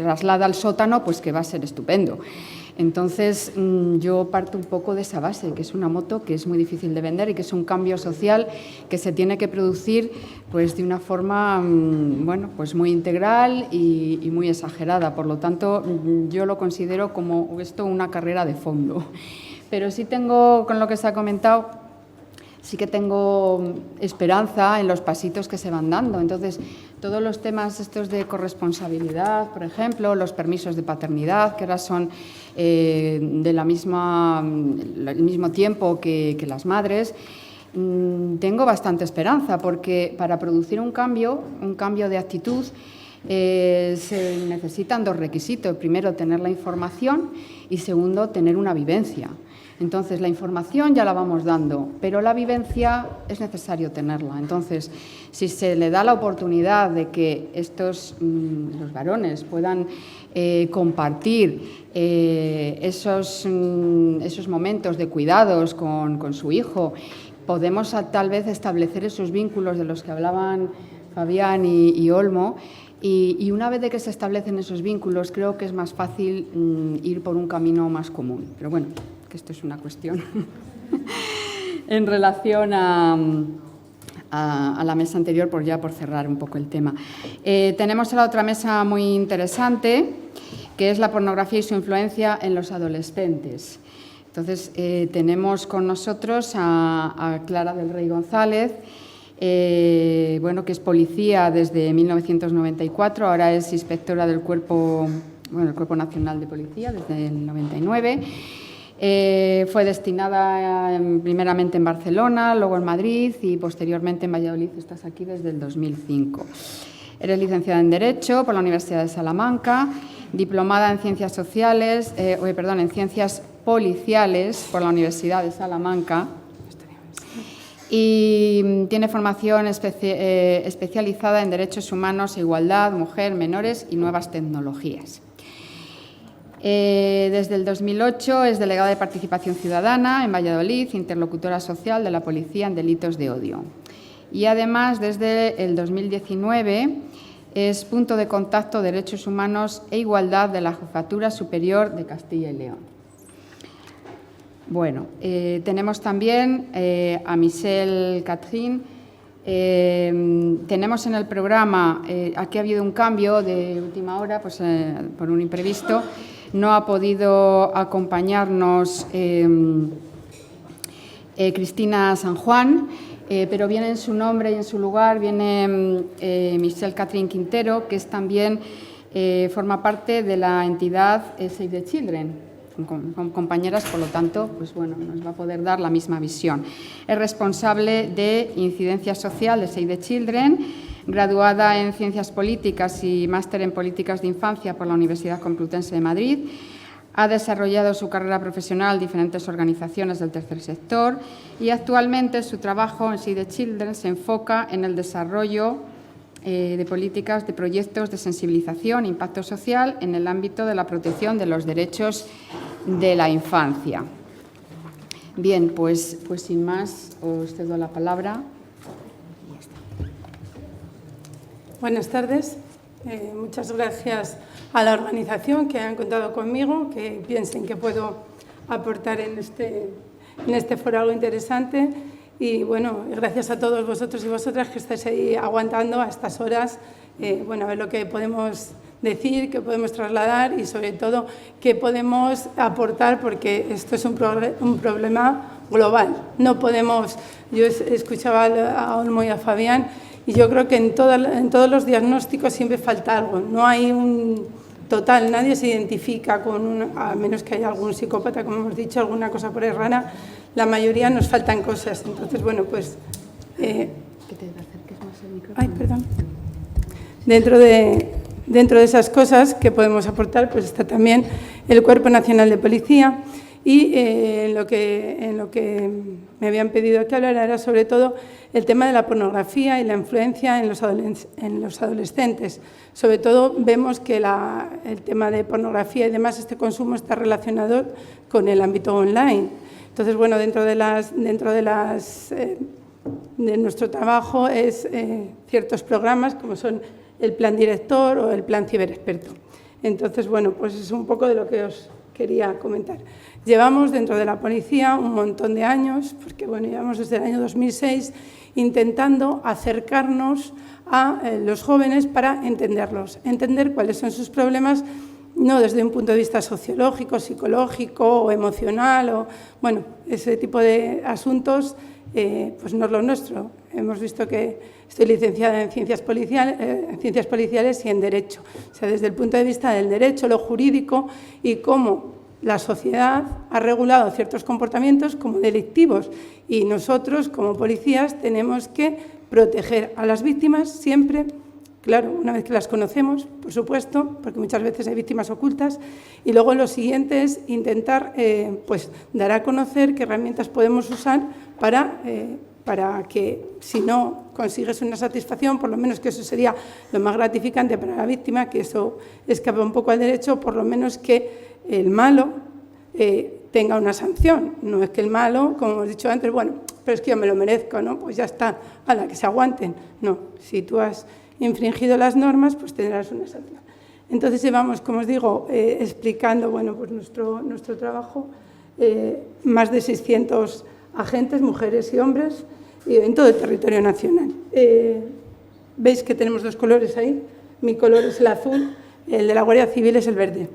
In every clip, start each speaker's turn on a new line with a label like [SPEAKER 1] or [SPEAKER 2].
[SPEAKER 1] traslada al sótano, pues que va a ser estupendo. Entonces, yo parto un poco de esa base, que es una moto que es muy difícil de vender y que es un cambio social que se tiene que producir pues, de una forma bueno, pues muy integral y muy exagerada. Por lo tanto, yo lo considero como esto una carrera de fondo. Pero sí tengo, con lo que se ha comentado, sí que tengo esperanza en los pasitos que se van dando. Entonces, todos los temas estos de corresponsabilidad, por ejemplo, los permisos de paternidad, que ahora son el mismo tiempo que las madres, tengo bastante esperanza, porque para producir un cambio de actitud, se necesitan dos requisitos. Primero, tener la información y segundo, tener una vivencia. Entonces, la información ya la vamos dando, pero la vivencia es necesario tenerla. Entonces, si se le da la oportunidad de que los varones puedan compartir esos momentos de cuidados con su hijo, podemos tal vez establecer esos vínculos de los que hablaban Fabián y Olmo. Y una vez de que se establecen esos vínculos, creo que es más fácil ir por un camino más común. Pero bueno, que esto es una cuestión en relación a la mesa anterior, por cerrar un poco el tema. Tenemos la otra mesa muy interesante, que es la pornografía y su influencia en los adolescentes. Entonces, tenemos con nosotros a Clara del Rey González, bueno, que es policía desde 1994, ahora es inspectora del Cuerpo Nacional de Policía desde el 99. Fue destinada primeramente en Barcelona, luego en Madrid y posteriormente en Valladolid. Estás aquí desde el 2005. Eres licenciada en Derecho por la Universidad de Salamanca, diplomada en Ciencias Sociales, en Ciencias Policiales por la Universidad de Salamanca y tiene formación especializada en Derechos Humanos, Igualdad, Mujer, Menores y Nuevas Tecnologías. Desde el 2008 es delegada de Participación Ciudadana en Valladolid, interlocutora social de la Policía en delitos de odio. Y además, desde el 2019, es punto de contacto Derechos Humanos e Igualdad de la Jefatura Superior de Castilla y León. Bueno, tenemos también a Michelle Catherine. Tenemos en el programa, aquí ha habido un cambio de última hora, pues por un imprevisto. No ha podido acompañarnos Cristina San Juan, pero viene en su nombre y en su lugar, viene Michelle Catherine Quintero, que es también forma parte de la entidad Save the Children. Con compañeras, por lo tanto, pues bueno, nos va a poder dar la misma visión. Es responsable de incidencia social de Save the Children, graduada en Ciencias Políticas y máster en Políticas de Infancia por la Universidad Complutense de Madrid. Ha desarrollado su carrera profesional en diferentes organizaciones del tercer sector y actualmente su trabajo en Save the Children se enfoca en el desarrollo de políticas, de proyectos de sensibilización e impacto social en el ámbito de la protección de los derechos de la infancia. Bien, pues sin más, os cedo la palabra.
[SPEAKER 2] Buenas tardes. Muchas gracias a la organización que han contado conmigo, que piensen que puedo aportar en este foro algo interesante. Y bueno, gracias a todos vosotros y vosotras que estáis ahí aguantando a estas horas, a ver lo que podemos decir, qué podemos trasladar y sobre todo qué podemos aportar, porque esto es un problema global. No podemos, yo escuchaba a Olmo y a Fabián y yo creo que en todos los diagnósticos siempre falta algo, no hay un total, nadie se identifica con a menos que haya algún psicópata, como hemos dicho, alguna cosa por ahí rara. La mayoría nos faltan cosas. Entonces, bueno, pues...
[SPEAKER 1] que te acerques más al micrófono.
[SPEAKER 2] Ay, perdón. Dentro de esas cosas que podemos aportar, pues está también el Cuerpo Nacional de Policía y en lo que me habían pedido que hablara era sobre todo el tema de la pornografía y la influencia en los adolescentes. Sobre todo vemos que el tema de pornografía y demás, este consumo está relacionado con el ámbito online. Entonces, bueno, dentro de nuestro trabajo es ciertos programas como son el Plan Director o el Plan Ciberexperto. Entonces, bueno, pues es un poco de lo que os quería comentar. Llevamos dentro de la policía un montón de años, porque bueno, llevamos desde el año 2006 intentando acercarnos a los jóvenes para entenderlos, entender cuáles son sus problemas, no desde un punto de vista sociológico, psicológico o emocional, o bueno, ese tipo de asuntos, pues no es lo nuestro. Hemos visto que estoy licenciada en ciencias policiales y en Derecho. O sea, desde el punto de vista del derecho, lo jurídico y cómo la sociedad ha regulado ciertos comportamientos como delictivos y nosotros, como policías, tenemos que proteger a las víctimas siempre, claro, una vez que las conocemos, por supuesto, porque muchas veces hay víctimas ocultas, y luego lo siguiente es intentar pues, dar a conocer qué herramientas podemos usar para que, si no consigues una satisfacción, por lo menos que eso sería lo más gratificante para la víctima, que eso escapa un poco al derecho, por lo menos que el malo tenga una sanción. No es que el malo, como hemos dicho antes, bueno, pero es que yo me lo merezco, ¿no? Pues ya está, a la que se aguanten. No, si tú has infringido las normas, pues tendrás una sanción. Entonces llevamos, como os digo, explicando bueno, pues nuestro trabajo, más de 600 agentes, mujeres y hombres, en todo el territorio nacional. Veis que tenemos dos colores ahí, mi color es el azul, el de la Guardia Civil es el verde.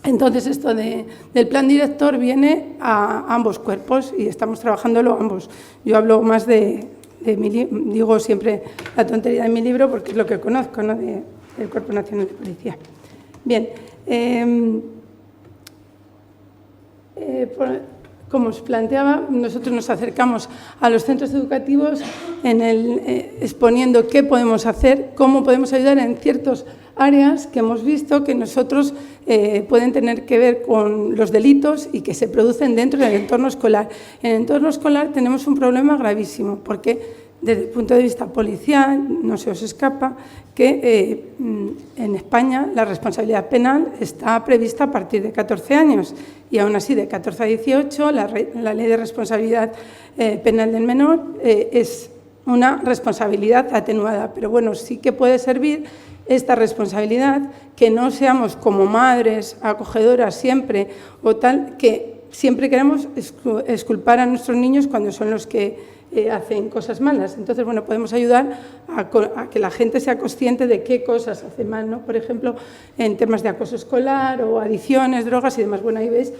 [SPEAKER 2] Entonces esto del plan director viene a ambos cuerpos y estamos trabajándolo ambos. Yo hablo más de digo siempre la tontería de mi libro porque es lo que conozco, ¿no? Del Cuerpo Nacional de Policía. Bien, como os planteaba, nosotros nos acercamos a los centros educativos exponiendo qué podemos hacer, cómo podemos ayudar en ciertos áreas que hemos visto que nosotros pueden tener que ver con los delitos y que se producen dentro del entorno escolar. En el entorno escolar tenemos un problema gravísimo porque desde el punto de vista policial, no se os escapa, que en España la responsabilidad penal está prevista a partir de 14 años y aún así de 14 a 18 la ley de responsabilidad penal del menor es una responsabilidad atenuada, pero bueno, sí que puede servir esta responsabilidad, que no seamos como madres acogedoras siempre o tal, que siempre queremos exculpar a nuestros niños cuando son los que hacen cosas malas. Entonces, bueno, podemos ayudar a que la gente sea consciente de qué cosas hace mal, ¿no? Por ejemplo, en temas de acoso escolar o adicciones, drogas y demás. Bueno, ahí veis,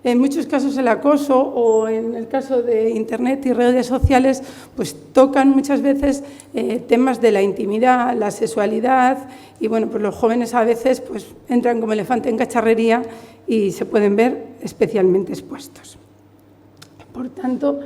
[SPEAKER 2] en muchos casos el acoso o en el caso de Internet y redes sociales, pues tocan muchas veces temas de la intimidad, la sexualidad y, bueno, pues los jóvenes a veces pues entran como elefante en cacharrería y se pueden ver especialmente expuestos. Por tanto,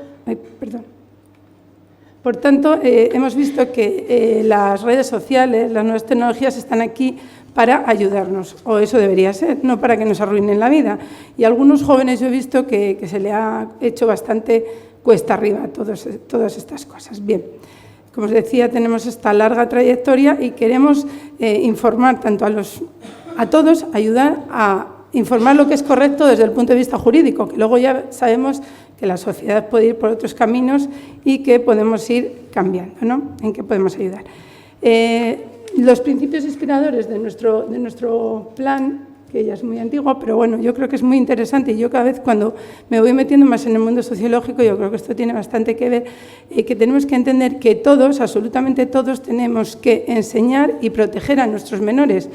[SPEAKER 2] hemos visto que las redes sociales, las nuevas tecnologías están aquí para ayudarnos, o eso debería ser, no para que nos arruinen la vida. Y a algunos jóvenes yo he visto que se le ha hecho bastante cuesta arriba todas estas cosas. Bien, como os decía, tenemos esta larga trayectoria y queremos informar tanto a todos, ayudar a informar lo que es correcto desde el punto de vista jurídico, que luego ya sabemos que la sociedad puede ir por otros caminos y que podemos ir cambiando, ¿no? En qué podemos ayudar. Los principios inspiradores de nuestro plan, que ya es muy antiguo, pero bueno, yo creo que es muy interesante y yo cada vez cuando me voy metiendo más en el mundo sociológico, yo creo que esto tiene bastante que ver, que tenemos que entender que todos, absolutamente todos, tenemos que enseñar y proteger a nuestros menores.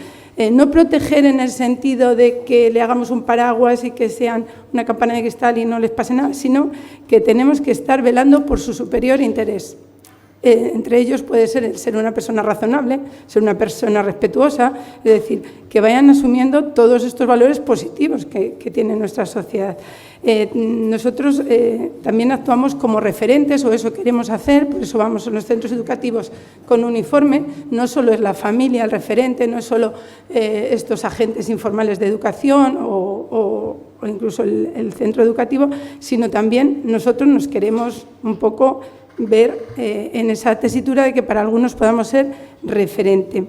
[SPEAKER 2] No proteger en el sentido de que le hagamos un paraguas y que sean una campana de cristal y no les pase nada, sino que tenemos que estar velando por su superior interés. Entre ellos puede ser una persona razonable, ser una persona respetuosa, es decir, que vayan asumiendo todos estos valores positivos que tiene nuestra sociedad. Nosotros también actuamos como referentes, o eso queremos hacer, por eso vamos a los centros educativos con uniforme. No solo es la familia el referente, no es solo estos agentes informales de educación o incluso el centro educativo, sino también nosotros nos queremos un poco ver en esa tesitura de que para algunos podamos ser referente.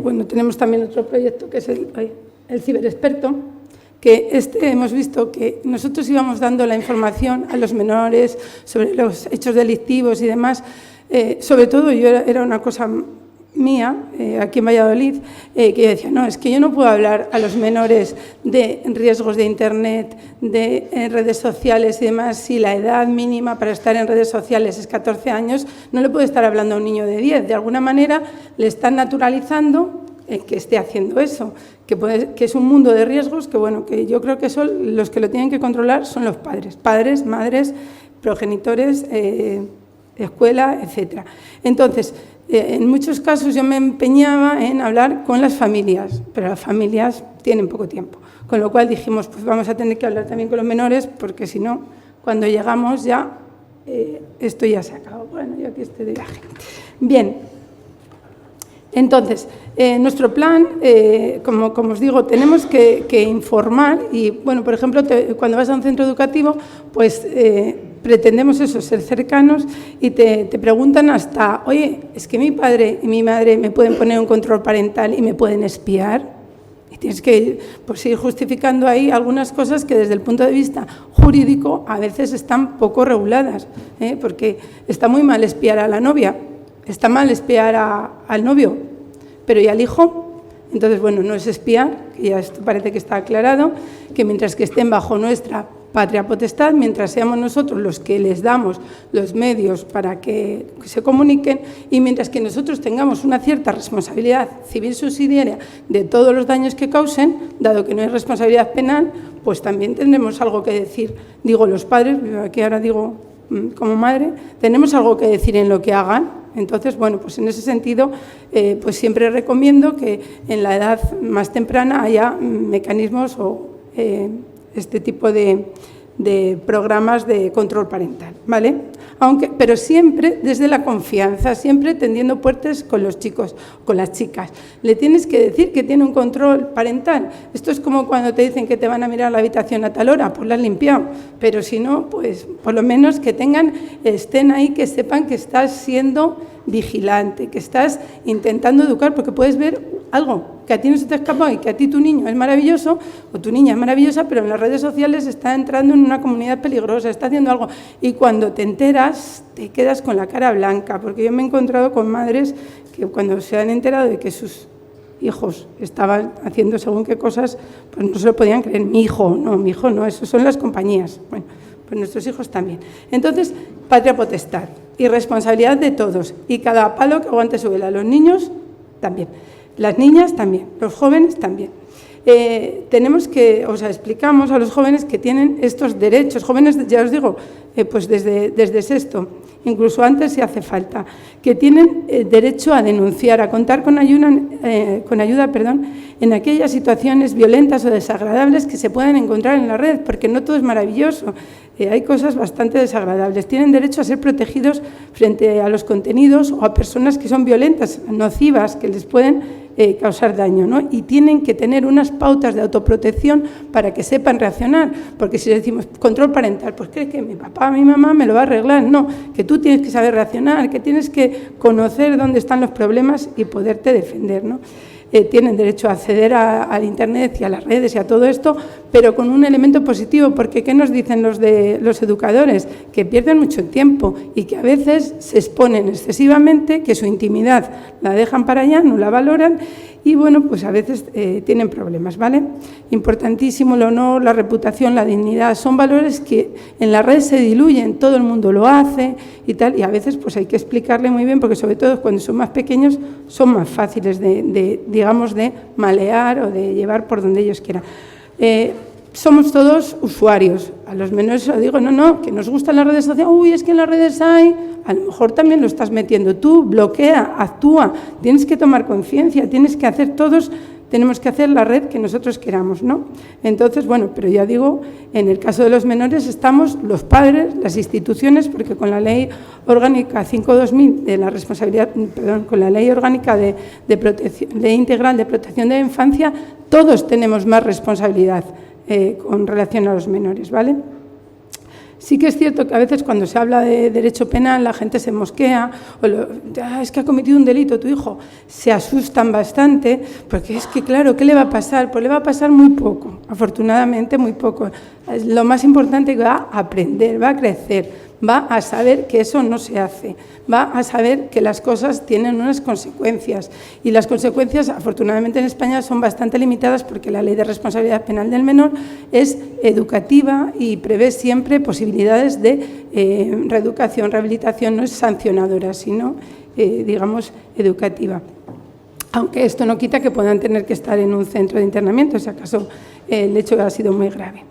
[SPEAKER 2] Bueno, tenemos también otro proyecto que es el ciberexperto, que hemos visto que nosotros íbamos dando la información a los menores sobre los hechos delictivos y demás. Sobre todo, era una cosa mía, aquí en Valladolid, que yo decía, no, es que yo no puedo hablar a los menores de riesgos de Internet, de redes sociales y demás, si la edad mínima para estar en redes sociales es 14 años, no le puedo estar hablando a un niño de 10. De alguna manera le están naturalizando que esté haciendo eso, que es un mundo de riesgos que, bueno, que yo creo que son los que lo tienen que controlar son los padres, madres, progenitores, escuela, etcétera. Entonces, en muchos casos yo me empeñaba en hablar con las familias, pero las familias tienen poco tiempo, con lo cual dijimos, pues vamos a tener que hablar también con los menores, porque si no, cuando llegamos ya, esto ya se acabó. Bueno, yo aquí estoy de viaje. Bien. Entonces, nuestro plan, como os digo, tenemos que informar y, bueno, por ejemplo, cuando vas a un centro educativo, pues pretendemos eso, ser cercanos y te preguntan hasta, oye, es que mi padre y mi madre me pueden poner un control parental y me pueden espiar. Y tienes que pues, ir justificando ahí algunas cosas que desde el punto de vista jurídico a veces están poco reguladas, porque está muy mal espiar a la novia. Está mal espiar al novio, pero ¿y al hijo? Entonces, bueno, no es espiar, que ya esto parece que está aclarado, que mientras que estén bajo nuestra patria potestad, mientras seamos nosotros los que les damos los medios para que se comuniquen y mientras que nosotros tengamos una cierta responsabilidad civil subsidiaria de todos los daños que causen, dado que no hay responsabilidad penal, pues también tendremos algo que decir. Digo los padres, aquí ahora digo como madre, tenemos algo que decir en lo que hagan. Entonces, bueno, pues en ese sentido, pues siempre recomiendo que en la edad más temprana haya mecanismos o este tipo de programas de control parental, ¿vale? Pero siempre desde la confianza, siempre tendiendo puertas con los chicos, con las chicas. Le tienes que decir que tiene un control parental. Esto es como cuando te dicen que te van a mirar la habitación a tal hora, pues la has limpiado. Pero si no, pues por lo menos que estén ahí, que sepan que estás siendo vigilante, que estás intentando educar, porque puedes ver algo que a ti no se te ha escapado y que a ti tu niño es maravilloso o tu niña es maravillosa, pero en las redes sociales está entrando en una comunidad peligrosa, está haciendo algo y cuando te enteras te quedas con la cara blanca, porque yo me he encontrado con madres que cuando se han enterado de que sus hijos estaban haciendo según qué cosas, pues no se lo podían creer. Mi hijo no, eso son las compañías. Bueno, pues nuestros hijos también. Entonces, patria potestad y responsabilidad de todos y cada palo que aguante su vela. Los niños también. Las niñas también, los jóvenes también. Explicamos a los jóvenes que tienen estos derechos. Jóvenes, ya os digo, pues desde sexto, incluso antes si hace falta, que tienen derecho a denunciar, a contar con ayuda, en aquellas situaciones violentas o desagradables que se puedan encontrar en la red, porque no todo es maravilloso. Hay cosas bastante desagradables. Tienen derecho a ser protegidos frente a los contenidos o a personas que son violentas, nocivas, que les pueden causar daño, ¿no? Y tienen que tener unas pautas de autoprotección para que sepan reaccionar, porque si decimos control parental, pues crees que mi papá, mi mamá me lo va a arreglar. No, que tú tienes que saber reaccionar, que tienes que conocer dónde están los problemas y poderte defender, ¿no? Tienen derecho a acceder al Internet y a las redes y a todo esto, pero con un elemento positivo, porque ¿qué nos dicen los educadores? Que pierden mucho tiempo y que a veces se exponen excesivamente, que su intimidad la dejan para allá, no la valoran y, bueno, pues a veces tienen problemas, ¿vale? Importantísimo el honor, la reputación, la dignidad, son valores que en la red se diluyen, todo el mundo lo hace y tal, y a veces pues hay que explicarle muy bien, porque sobre todo cuando son más pequeños son más fáciles de malear o de llevar por donde ellos quieran. Somos todos usuarios. A los menores os digo, no, que nos gustan las redes sociales. Uy, es que en las redes hay. A lo mejor también lo estás metiendo tú. Bloquea, actúa. Tienes que tomar conciencia. Tienes que hacer todos. Tenemos que hacer la red que nosotros queramos, ¿no? Entonces, bueno, pero ya digo, en el caso de los menores estamos los padres, las instituciones, porque con la Ley Orgánica 5/2000 de la responsabilidad, con la Ley Orgánica de Protección, Ley Integral de Protección de la Infancia, todos tenemos más responsabilidad con relación a los menores, ¿vale? Sí que es cierto que a veces cuando se habla de derecho penal la gente se mosquea, es que ha cometido un delito tu hijo, se asustan bastante, porque es que claro, ¿qué le va a pasar? Pues le va a pasar muy poco, afortunadamente muy poco. Lo más importante es que va a aprender, va a crecer, va a saber que eso no se hace, va a saber que las cosas tienen unas consecuencias y las consecuencias, afortunadamente en España, son bastante limitadas porque la Ley de Responsabilidad Penal del Menor es educativa y prevé siempre posibilidades de reeducación, rehabilitación, no es sancionadora, sino, digamos, educativa. Aunque esto no quita que puedan tener que estar en un centro de internamiento, si acaso el hecho ha sido muy grave.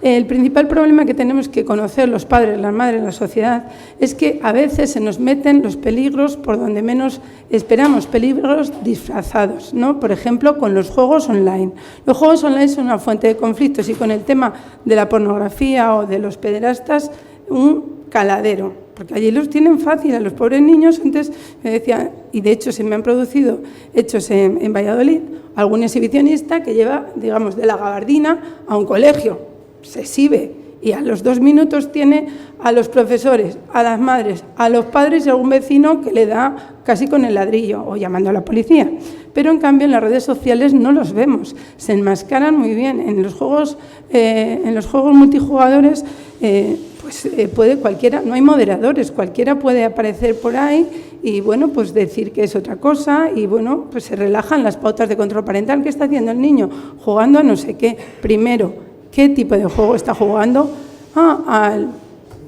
[SPEAKER 2] El principal problema que tenemos que conocer los padres, las madres, la sociedad, es que a veces se nos meten los peligros por donde menos esperamos, peligros disfrazados, ¿no? Por ejemplo, con los juegos online. Los juegos online son una fuente de conflictos y con el tema de la pornografía o de los pederastas, un caladero, porque allí los tienen fácil a los pobres niños. Antes me decían, y de hecho se me han producido hechos en Valladolid, algún exhibicionista que lleva, digamos, de la gabardina a un colegio, se exhibe y a los 2 minutos tiene a los profesores, a las madres, a los padres y a algún vecino que le da casi con el ladrillo o llamando a la policía. Pero en cambio en las redes sociales no los vemos, se enmascaran muy bien. En los juegos multijugadores puede cualquiera, no hay moderadores, cualquiera puede aparecer por ahí y bueno, pues decir que es otra cosa y bueno, pues se relajan las pautas de control parental. ¿Qué está haciendo el niño? Jugando a no sé qué. Primero, ¿qué tipo de juego está jugando?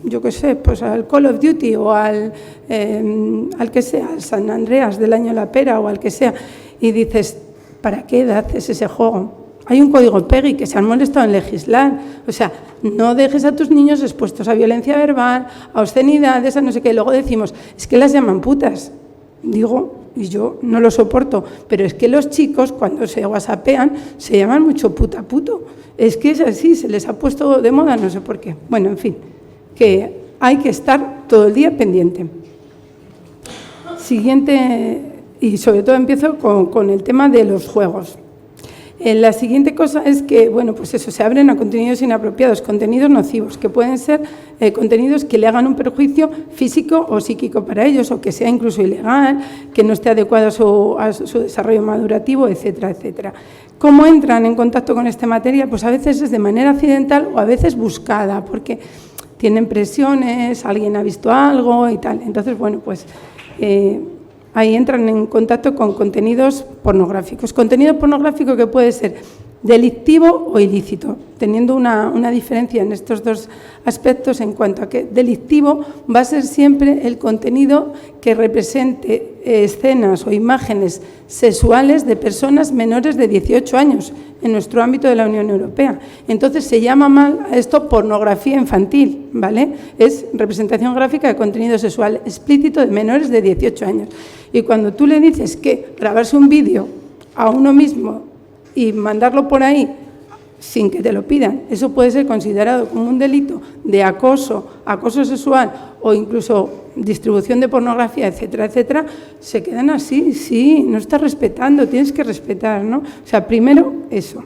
[SPEAKER 2] Yo qué sé, pues al Call of Duty o al que sea, al San Andreas del año La Pera o al que sea. Y dices, ¿para qué edad es ese juego? Hay un código PEGI que se han molestado en legislar. O sea, no dejes a tus niños expuestos a violencia verbal, a obscenidades, a no sé qué. Luego decimos, es que las llaman putas. Digo, y yo no lo soporto, pero es que los chicos cuando se whatsappean se llaman mucho puta puto. Es que es así, se les ha puesto de moda, no sé por qué. Bueno, en fin, que hay que estar todo el día pendiente. Siguiente, y sobre todo empiezo con el tema de los juegos. La siguiente cosa es que, bueno, pues eso, se abren a contenidos inapropiados, contenidos nocivos, que pueden ser contenidos que le hagan un perjuicio físico o psíquico para ellos, o que sea incluso ilegal, que no esté adecuado a su desarrollo madurativo, etcétera, etcétera. ¿Cómo entran en contacto con este material? Pues a veces es de manera accidental o a veces buscada, porque tienen presiones, alguien ha visto algo y tal. Entonces, bueno, pues ahí entran en contacto con contenidos pornográficos. Contenido pornográfico que puede ser delictivo o ilícito, teniendo una diferencia en estos dos aspectos en cuanto a que delictivo va a ser siempre el contenido que represente escenas o imágenes sexuales de personas menores de 18 años en nuestro ámbito de la Unión Europea. Entonces se llama mal a esto pornografía infantil, ¿vale? Es representación gráfica de contenido sexual explícito de menores de 18 años. Y cuando tú le dices que grabarse un vídeo a uno mismo y mandarlo por ahí sin que te lo pidan, eso puede ser considerado como un delito de acoso sexual o incluso distribución de pornografía, etcétera, etcétera, se quedan así, sí, no estás respetando, tienes que respetar, ¿no? O sea, primero eso.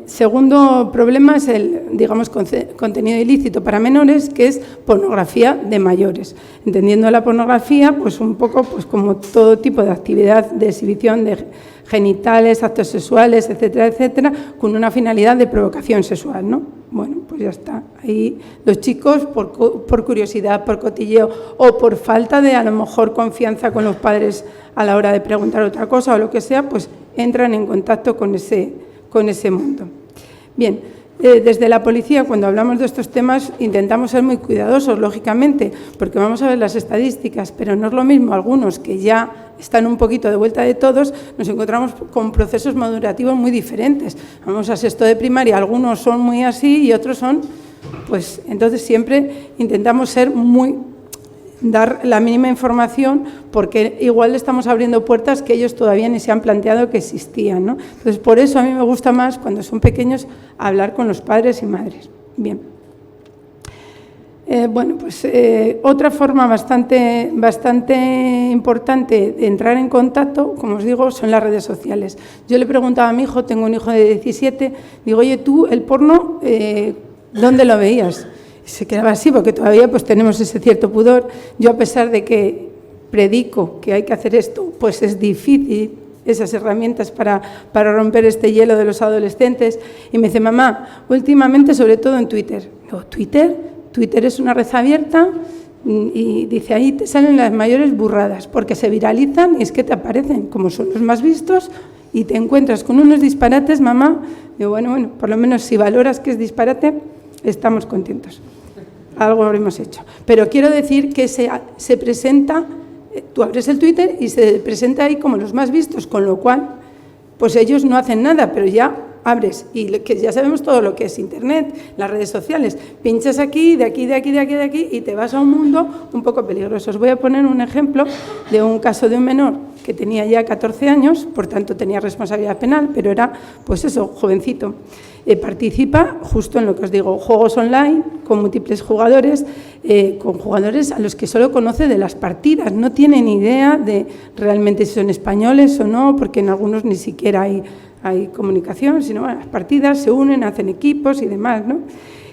[SPEAKER 2] Segundo problema es el, digamos, contenido ilícito para menores, que es pornografía de mayores. Entendiendo la pornografía, pues un poco pues como todo tipo de actividad de exhibición de genitales, actos sexuales, etcétera, etcétera, con una finalidad de provocación sexual, ¿no? Bueno, pues ya está. Ahí los chicos, por curiosidad, por cotilleo o por falta de, a lo mejor, confianza con los padres a la hora de preguntar otra cosa o lo que sea, pues entran en contacto con ese mundo. Bien, desde la policía, cuando hablamos de estos temas, intentamos ser muy cuidadosos, lógicamente, porque vamos a ver las estadísticas, pero no es lo mismo algunos que ya están un poquito de vuelta de todos, nos encontramos con procesos madurativos muy diferentes. Vamos a sexto de primaria, algunos son muy así y otros son, pues, entonces siempre intentamos dar la mínima información, porque igual le estamos abriendo puertas que ellos todavía ni se han planteado que existían, ¿no? Entonces, por eso a mí me gusta más, cuando son pequeños, hablar con los padres y madres. Bien. Bueno, pues otra forma bastante importante de entrar en contacto, como os digo, son las redes sociales. Yo le preguntaba a mi hijo, tengo un hijo de 17, digo, oye, tú, el porno, ¿dónde lo veías? Y se quedaba así, porque todavía pues tenemos ese cierto pudor. Yo, a pesar de que predico que hay que hacer esto, pues es difícil esas herramientas para romper este hielo de los adolescentes. Y me dice, mamá, últimamente sobre todo en Twitter. Digo, ¿Twitter? Twitter es una red abierta y dice, ahí te salen las mayores burradas, porque se viralizan y es que te aparecen, como son los más vistos, y te encuentras con unos disparates, mamá. Digo, bueno, por lo menos si valoras que es disparate, estamos contentos. Algo habremos hecho. Pero quiero decir que se presenta, tú abres el Twitter y se presenta ahí como los más vistos, con lo cual, pues ellos no hacen nada, pero ya abres, y que ya sabemos todo lo que es Internet, las redes sociales, pinchas aquí, de aquí, y te vas a un mundo un poco peligroso. Os voy a poner un ejemplo de un caso de un menor que tenía ya 14 años, por tanto tenía responsabilidad penal, pero era, pues eso, jovencito. Participa justo en lo que os digo, juegos online con múltiples jugadores, con jugadores a los que solo conoce de las partidas, no tiene ni idea de realmente si son españoles o no, porque en algunos ni siquiera hay comunicación, sino bueno, las partidas se unen, hacen equipos y demás, ¿no?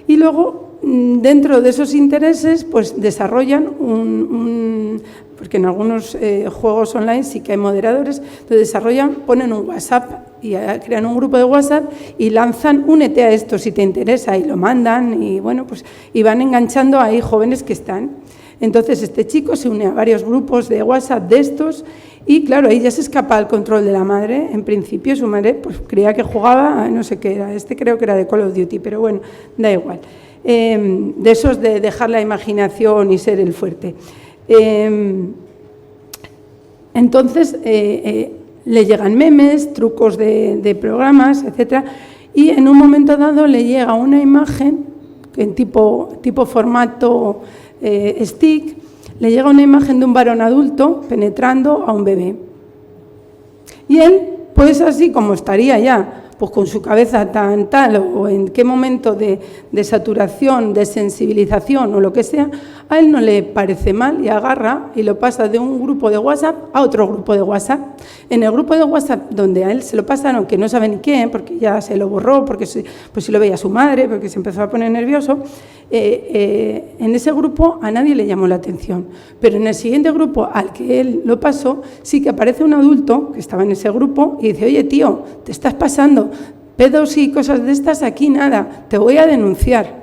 [SPEAKER 2] Y luego, dentro de esos intereses, pues desarrollan porque en algunos juegos online sí que hay moderadores, entonces ponen un WhatsApp y crean un grupo de WhatsApp y lanzan únete a esto si te interesa y lo mandan y bueno, pues y van enganchando ahí jóvenes que están. Entonces este chico se une a varios grupos de WhatsApp de estos y claro, ahí ya se escapa al control de la madre. En principio su madre pues creía que jugaba, no sé qué era, creo que era de Call of Duty, pero bueno, da igual. De esos de dejar la imaginación y ser el fuerte. Entonces le llegan memes, trucos de programas, etcétera, y en un momento dado le llega una imagen en tipo formato stick, le llega una imagen de un varón adulto penetrando a un bebé. Y él, pues así como estaría ya, pues con su cabeza tan tal, o en qué momento de saturación, de sensibilización o lo que sea, a él no le parece mal y agarra y lo pasa de un grupo de WhatsApp a otro grupo de WhatsApp. En el grupo de WhatsApp donde a él se lo pasaron, que no sabe ni quién, porque ya se lo borró, porque pues si lo veía su madre, porque se empezó a poner nervioso, en ese grupo a nadie le llamó la atención. Pero en el siguiente grupo al que él lo pasó, sí que aparece un adulto que estaba en ese grupo y dice, oye tío, te estás pasando, pedos y cosas de estas, aquí nada, te voy a denunciar.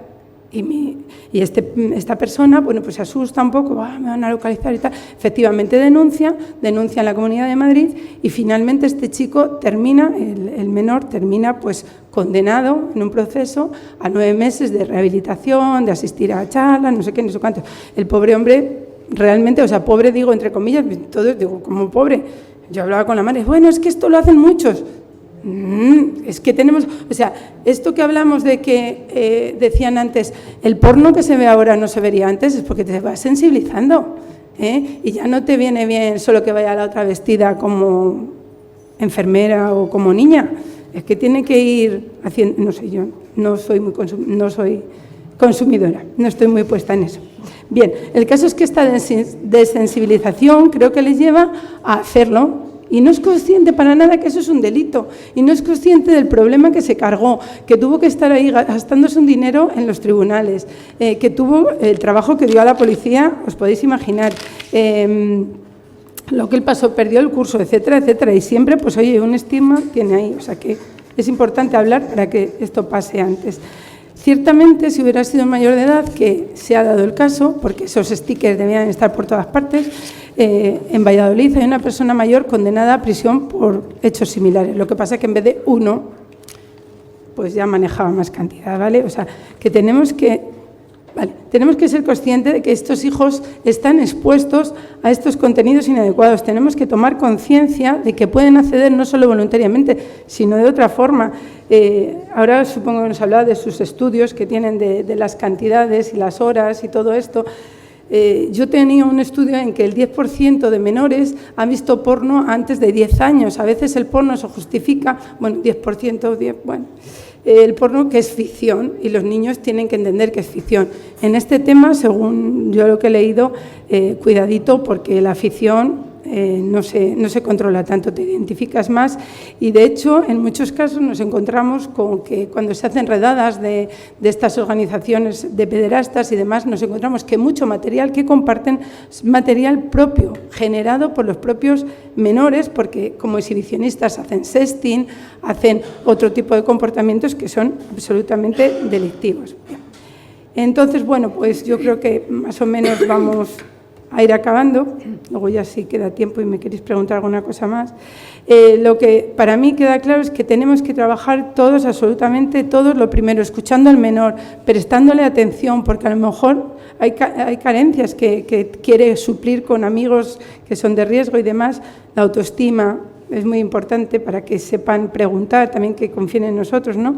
[SPEAKER 2] Y esta persona, bueno, pues se asusta un poco, me van a localizar y tal. Efectivamente denuncia en la Comunidad de Madrid y finalmente este chico termina, el menor termina pues condenado en un proceso a 9 meses de rehabilitación, de asistir a charlas, no sé qué, no sé cuánto. El pobre hombre, realmente, o sea, pobre digo entre comillas, todos digo, como pobre. Yo hablaba con la madre, bueno, es que esto lo hacen muchos. Es que tenemos, o sea, esto que hablamos de que decían antes, el porno que se ve ahora no se vería antes, es porque te vas sensibilizando, y ya no te viene bien solo que vaya la otra vestida como enfermera o como niña, es que tiene que ir haciendo, no sé, yo no soy consumidora, no estoy muy puesta en eso. Bien, el caso es que esta desensibilización creo que les lleva a hacerlo. Y no es consciente para nada que eso es un delito, y no es consciente del problema que se cargó, que tuvo que estar ahí gastándose un dinero en los tribunales, que tuvo el trabajo que dio a la policía, os podéis imaginar, lo que él pasó, perdió el curso, etcétera, etcétera, y siempre, pues oye, un estigma tiene ahí, o sea que es importante hablar para que esto pase antes. Ciertamente, si hubiera sido mayor de edad, que se ha dado el caso, porque esos stickers debían estar por todas partes, en Valladolid hay una persona mayor condenada a prisión por hechos similares. Lo que pasa es que en vez de 1, pues ya manejaba más cantidad, ¿vale? O sea, que tenemos que ser conscientes de que estos hijos están expuestos a estos contenidos inadecuados. Tenemos que tomar conciencia de que pueden acceder no solo voluntariamente, sino de otra forma. Ahora supongo que nos hablaba de sus estudios que tienen de las cantidades y las horas y todo esto. Yo tenía un estudio en que el 10% de menores han visto porno antes de 10 años. A veces el porno se justifica, bueno, 10%, bueno, el porno que es ficción y los niños tienen que entender que es ficción. En este tema, según yo lo que he leído, cuidadito porque la ficción no se controla tanto, te identificas más y de hecho en muchos casos nos encontramos con que cuando se hacen redadas de estas organizaciones de pederastas y demás, nos encontramos que mucho material que comparten es material propio, generado por los propios menores, porque como exhibicionistas hacen sexting, hacen otro tipo de comportamientos que son absolutamente delictivos. Entonces, bueno, pues yo creo que más o menos vamos a ir acabando. Luego ya si queda tiempo y me queréis preguntar alguna cosa más. Lo que para mí queda claro es que tenemos que trabajar todos, absolutamente todos, lo primero, escuchando al menor, prestándole atención, porque a lo mejor hay carencias que quiere suplir con amigos que son de riesgo y demás. La autoestima es muy importante para que sepan preguntar, también que confíen en nosotros, ¿no?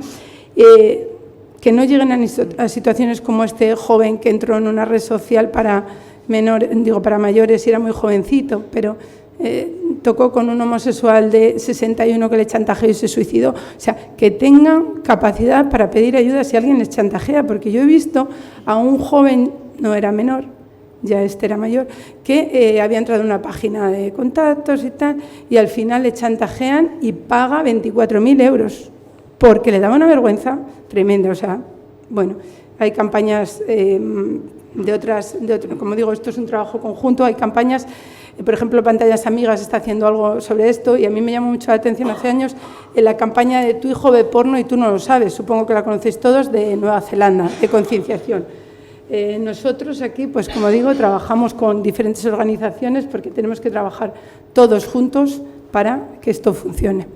[SPEAKER 2] Que no lleguen a situaciones como este joven que entró en una red social para mayores y era muy jovencito, pero tocó con un homosexual de 61 que le chantajeó y se suicidó. O sea, que tengan capacidad para pedir ayuda si alguien les chantajea, porque yo he visto a un joven, no era menor, ya este era mayor, que había entrado en una página de contactos y tal, y al final le chantajean y paga 24.000 euros, porque le daba una vergüenza tremenda. O sea, bueno, hay campañas como digo, esto es un trabajo conjunto, hay campañas, por ejemplo, Pantallas Amigas está haciendo algo sobre esto y a mí me llamó mucho la atención hace años en la campaña de Tu hijo ve porno y tú no lo sabes, supongo que la conocéis todos, de Nueva Zelanda, de concienciación. Nosotros aquí, pues como digo, trabajamos con diferentes organizaciones porque tenemos que trabajar todos juntos para que esto funcione.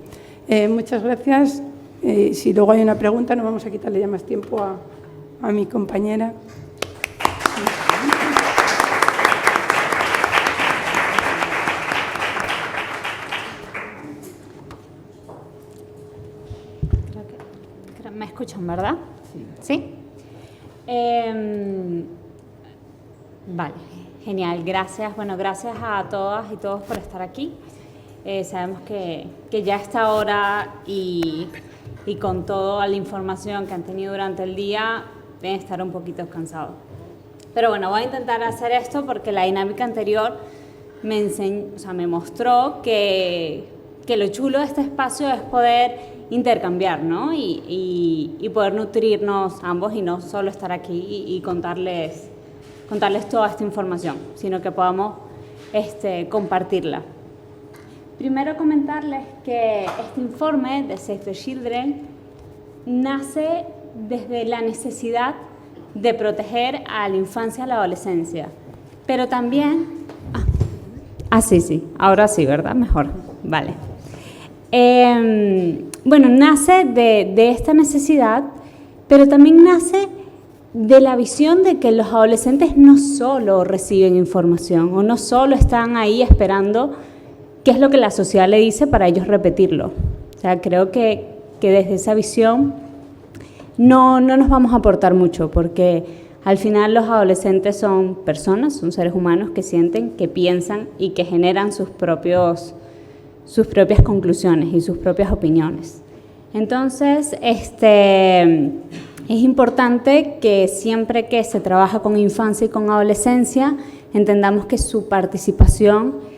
[SPEAKER 2] Muchas gracias. Si luego hay una pregunta, no vamos a quitarle ya más tiempo a mi compañera.
[SPEAKER 3] Creo que me escuchan, ¿verdad? Sí. Vale, genial, gracias. Bueno, gracias a todas y todos por estar aquí. Sabemos que ya a esta hora y con toda la información que han tenido durante el día deben estar un poquito cansados. Pero bueno, voy a intentar hacer esto porque la dinámica anterior me mostró que lo chulo de este espacio es poder intercambiar, ¿no? Y poder nutrirnos ambos y no solo estar aquí y contarles toda esta información, sino que podamos compartirla. Primero comentarles que este informe de Save the Children nace desde la necesidad de proteger a la infancia y a la adolescencia, pero también... sí, ahora sí, ¿verdad? Mejor, vale. Bueno, nace de esta necesidad, pero también nace de la visión de que los adolescentes no solo reciben información o no solo están ahí esperando qué es lo que la sociedad le dice para ellos repetirlo. O sea, creo que desde esa visión no nos vamos a aportar mucho, porque al final los adolescentes son personas, son seres humanos que sienten, que piensan y que generan sus propias conclusiones y sus propias opiniones. Entonces, es importante que siempre que se trabaja con infancia y con adolescencia, entendamos que su participación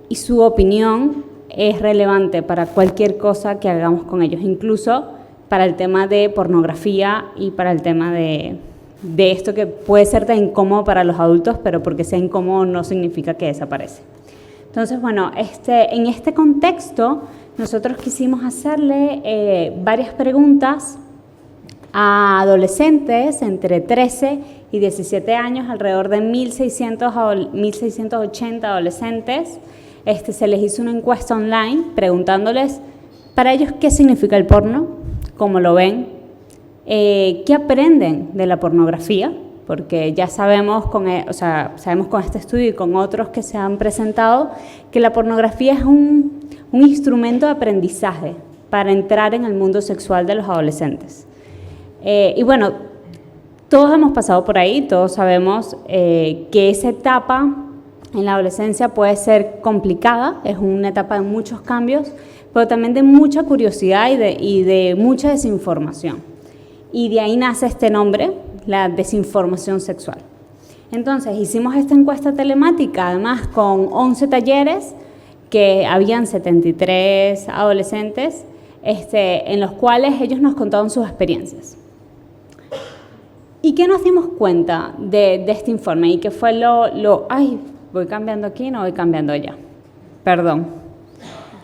[SPEAKER 3] y su opinión es relevante para cualquier cosa que hagamos con ellos, incluso para el tema de pornografía y para el tema de esto que puede ser tan incómodo para los adultos, pero porque sea incómodo no significa que desaparece. Entonces, bueno, en este contexto nosotros quisimos hacerle varias preguntas a adolescentes entre 13 y 17 años, alrededor de 1.680 adolescentes. Se les hizo una encuesta online preguntándoles para ellos qué significa el porno, cómo lo ven, qué aprenden de la pornografía, porque ya sabemos con este estudio y con otros que se han presentado que la pornografía es un instrumento de aprendizaje para entrar en el mundo sexual de los adolescentes. Y bueno, todos hemos pasado por ahí, todos sabemos que esa etapa en la adolescencia puede ser complicada, es una etapa de muchos cambios, pero también de mucha curiosidad y de mucha desinformación. Y de ahí nace este nombre, la desinformación sexual. Entonces, hicimos esta encuesta telemática, además con 11 talleres, que habían 73 adolescentes, en los cuales ellos nos contaban sus experiencias. ¿Y qué nos dimos cuenta de este informe? Y que fue voy cambiando aquí, no voy cambiando allá. Perdón,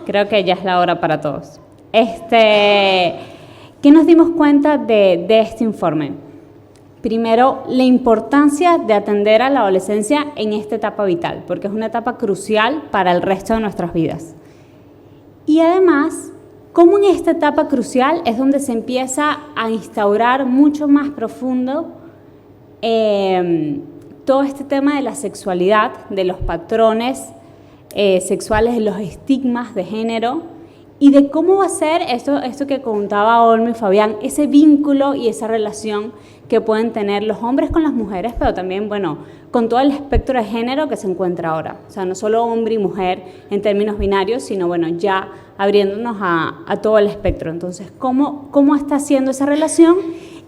[SPEAKER 3] creo que ya es la hora para todos. ¿Qué nos dimos cuenta de este informe? Primero, la importancia de atender a la adolescencia en esta etapa vital, porque es una etapa crucial para el resto de nuestras vidas. Y además, cómo en esta etapa crucial es donde se empieza a instaurar mucho más profundo todo este tema de la sexualidad, de los patrones sexuales, de los estigmas de género y de cómo va a ser esto que contaba Olmo y Fabián, ese vínculo y esa relación que pueden tener los hombres con las mujeres, pero también, bueno, con todo el espectro de género que se encuentra ahora. O sea, no solo hombre y mujer en términos binarios, sino, bueno, ya abriéndonos a todo el espectro. Entonces, ¿cómo está siendo esa relación?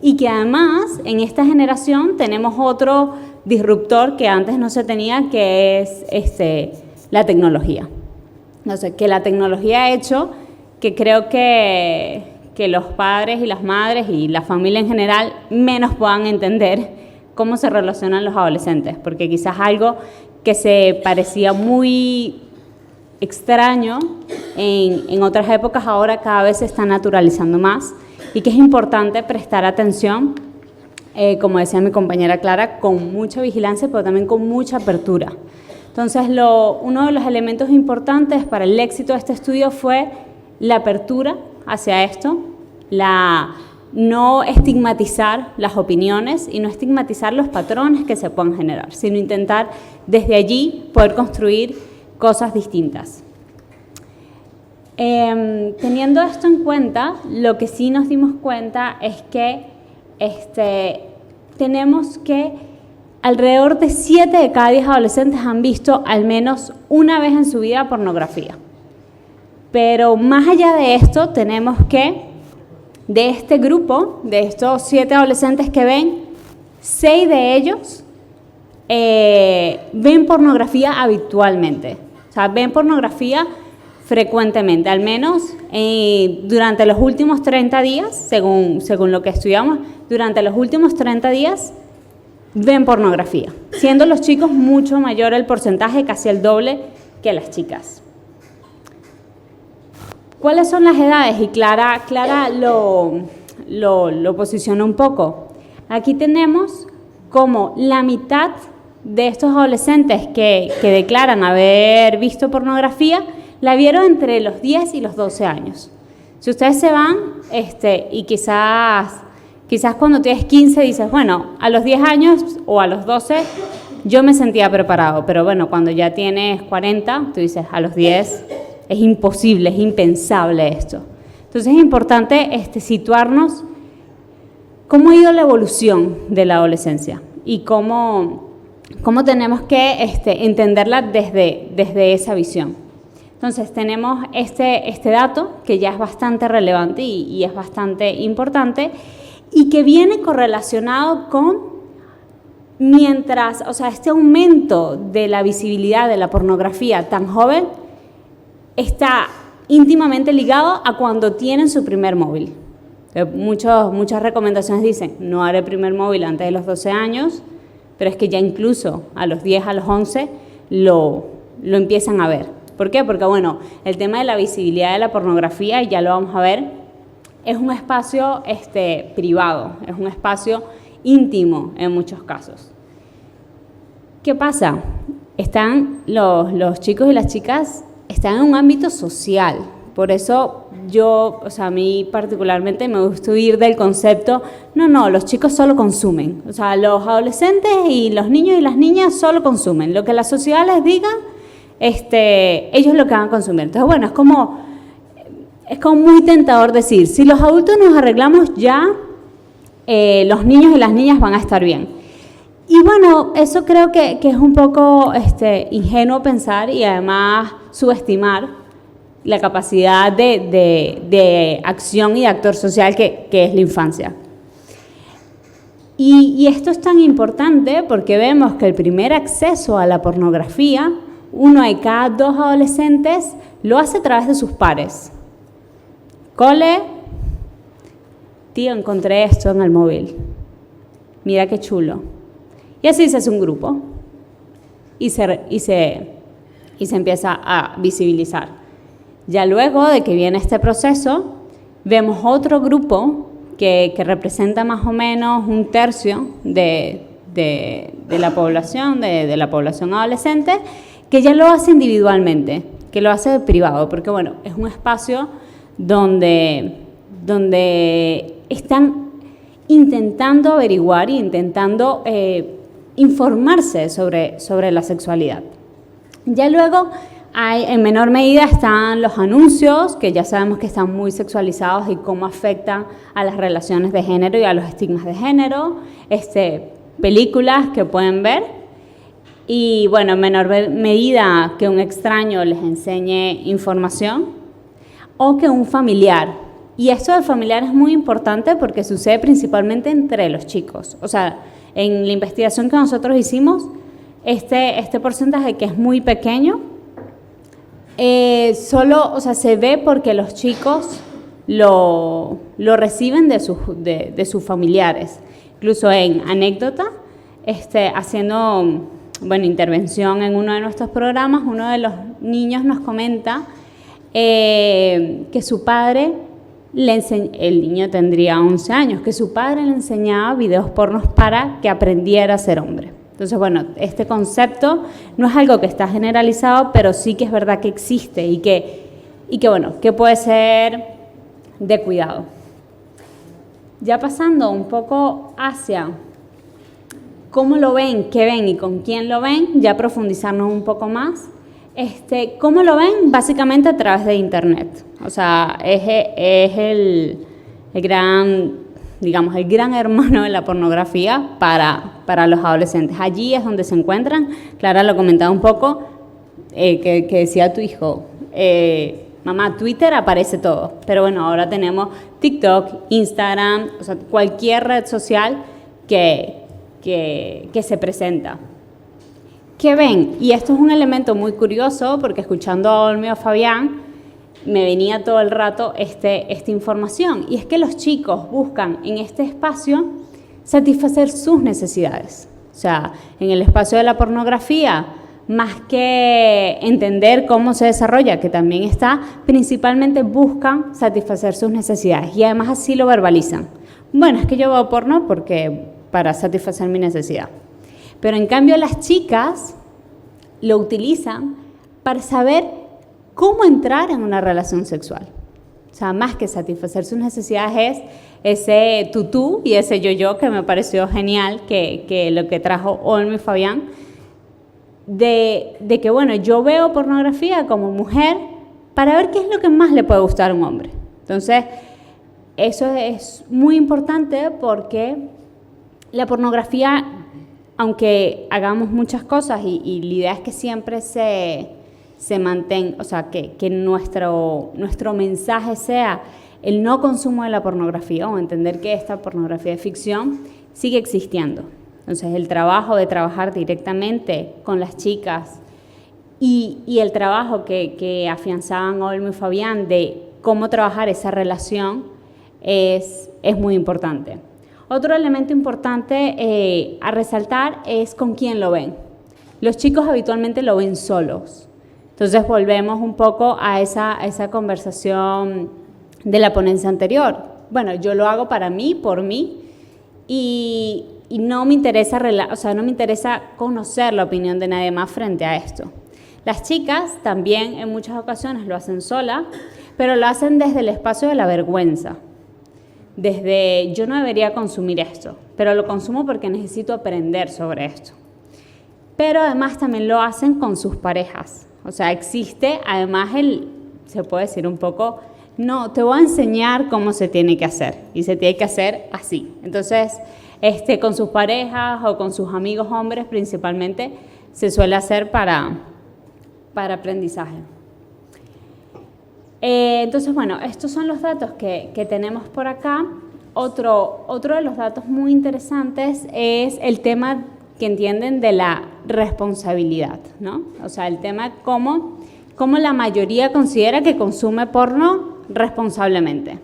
[SPEAKER 3] Y que además, en esta generación, tenemos otro disruptor que antes no se tenía, que es la tecnología. No sé, que la tecnología ha hecho que creo que los padres y las madres y la familia en general menos puedan entender cómo se relacionan los adolescentes, porque quizás algo que se parecía muy extraño en otras épocas ahora cada vez se está naturalizando más y que es importante prestar atención, como decía mi compañera Clara, con mucha vigilancia, pero también con mucha apertura. Entonces, uno de los elementos importantes para el éxito de este estudio fue la apertura hacia esto, no estigmatizar las opiniones y no estigmatizar los patrones que se puedan generar, sino intentar desde allí poder construir cosas distintas. Teniendo esto en cuenta, lo que sí nos dimos cuenta es que tenemos que alrededor de 7 de cada 10 adolescentes han visto al menos una vez en su vida pornografía. Pero más allá de esto, tenemos que, de este grupo, de estos 7 adolescentes que ven, 6 de ellos ven pornografía habitualmente. O sea, ven pornografía frecuentemente, al menos durante los últimos 30 días, según lo que estudiamos, durante los últimos 30 días ven pornografía, siendo los chicos mucho mayor el porcentaje, casi el doble que las chicas. ¿Cuáles son las edades? Y Clara lo posiciona un poco. Aquí tenemos como la mitad de estos adolescentes que declaran haber visto pornografía, la vieron entre los 10 y los 12 años. Si ustedes se van, y quizás cuando tienes 15 dices, bueno, a los 10 años o a los 12 yo me sentía preparado, pero bueno, cuando ya tienes 40, tú dices, a los 10 es imposible, es impensable esto. Entonces es importante situarnos cómo ha ido la evolución de la adolescencia y cómo tenemos que entenderla desde esa visión. Entonces tenemos este dato que ya es bastante relevante y es bastante importante y que viene correlacionado con este aumento de la visibilidad de la pornografía tan joven está íntimamente ligado a cuando tienen su primer móvil. Muchas recomendaciones dicen, no haré primer móvil antes de los 12 años, pero es que ya incluso a los 10, a los 11 lo empiezan a ver. ¿Por qué? Porque, bueno, el tema de la visibilidad de la pornografía, ya lo vamos a ver, es un espacio privado, es un espacio íntimo en muchos casos. ¿Qué pasa? Los chicos y las chicas están en un ámbito social. Por eso a mí particularmente me gusta huir del concepto, no, los chicos solo consumen. O sea, los adolescentes y los niños y las niñas solo consumen. Lo que la sociedad les diga, ellos lo que van a consumir. Entonces, bueno, es como muy tentador decir, si los adultos nos arreglamos ya, los niños y las niñas van a estar bien. Y bueno, eso creo que es un poco ingenuo pensar y además subestimar la capacidad de acción y de actor social que es la infancia. Y esto es tan importante porque vemos que el primer acceso a la pornografía, 1 de cada 2 adolescentes lo hace a través de sus pares. Cole, tío, encontré esto en el móvil. Mira qué chulo. Y así se hace un grupo y se empieza a visibilizar. Ya luego de que viene este proceso, vemos otro grupo que representa más o menos un tercio de la población, de la población adolescente, que ya lo hace individualmente, que lo hace privado, porque bueno, es un espacio donde están intentando averiguar e intentando informarse sobre la sexualidad. Ya luego, en menor medida están los anuncios, que ya sabemos que están muy sexualizados y cómo afectan a las relaciones de género y a los estigmas de género, películas que pueden ver, y bueno, en menor medida que un extraño les enseñe información o que un familiar. Y esto del familiar es muy importante porque sucede principalmente entre los chicos. O sea, en la investigación que nosotros hicimos, este porcentaje, que es muy pequeño, solo, o sea, se ve porque los chicos lo reciben de sus familiares. Incluso en anécdota, haciendo intervención en uno de nuestros programas, uno de los niños nos comenta que su padre el niño tendría 11 años, que su padre le enseñaba videos pornos para que aprendiera a ser hombre. Entonces, bueno, este concepto no es algo que está generalizado, pero sí que es verdad que existe y que puede ser de cuidado. Ya pasando un poco hacia cómo lo ven, qué ven y con quién lo ven, ya profundizarnos un poco más. ¿Cómo lo ven? Básicamente a través de Internet. O sea, es el gran, digamos, el gran hermano de la pornografía para los adolescentes. Allí es donde se encuentran. Clara lo comentaba un poco, que decía tu hijo, mamá, Twitter aparece todo, pero bueno, ahora tenemos TikTok, Instagram, o sea, cualquier red social que se presenta. ¿Qué ven? Y esto es un elemento muy curioso, porque escuchando a Olmi o Fabián, me venía todo el rato esta información, y es que los chicos buscan en este espacio satisfacer sus necesidades. O sea, en el espacio de la pornografía, más que entender cómo se desarrolla, que también está, principalmente buscan satisfacer sus necesidades y además así lo verbalizan. Bueno, es que yo veo porno para satisfacer mi necesidad. Pero en cambio las chicas lo utilizan para saber cómo entrar en una relación sexual. O sea, más que satisfacer sus necesidades es ese tutú y ese yo-yo que me pareció genial, que lo que trajo Olmi y Fabián, de que, bueno, yo veo pornografía como mujer para ver qué es lo que más le puede gustar a un hombre. Entonces, eso es muy importante porque la pornografía, aunque hagamos muchas cosas y la idea es que siempre se mantenga, o sea, que nuestro mensaje sea el no consumo de la pornografía o entender que esta pornografía es ficción, sigue existiendo. Entonces, el trabajo de trabajar directamente con las chicas y el trabajo que afianzaban Olmi y Fabián de cómo trabajar esa relación es muy importante. Otro elemento importante a resaltar es con quién lo ven. Los chicos habitualmente lo ven solos. Entonces, volvemos un poco a esa conversación de la ponencia anterior. Bueno, yo lo hago para mí, por mí, y no me interesa, no me interesa conocer la opinión de nadie más frente a esto. Las chicas también en muchas ocasiones lo hacen sola, pero lo hacen desde el espacio de la vergüenza. Desde yo no debería consumir esto, pero lo consumo porque necesito aprender sobre esto. Pero además también lo hacen con sus parejas. O sea, existe además se puede decir un poco, no, te voy a enseñar cómo se tiene que hacer y se tiene que hacer así. Entonces, con sus parejas o con sus amigos hombres principalmente se suele hacer para aprendizaje. Entonces, bueno, estos son los datos que tenemos por acá. Otro de los datos muy interesantes es el tema que entienden de la responsabilidad, ¿no? O sea, el tema de cómo la mayoría considera que consume porno responsablemente.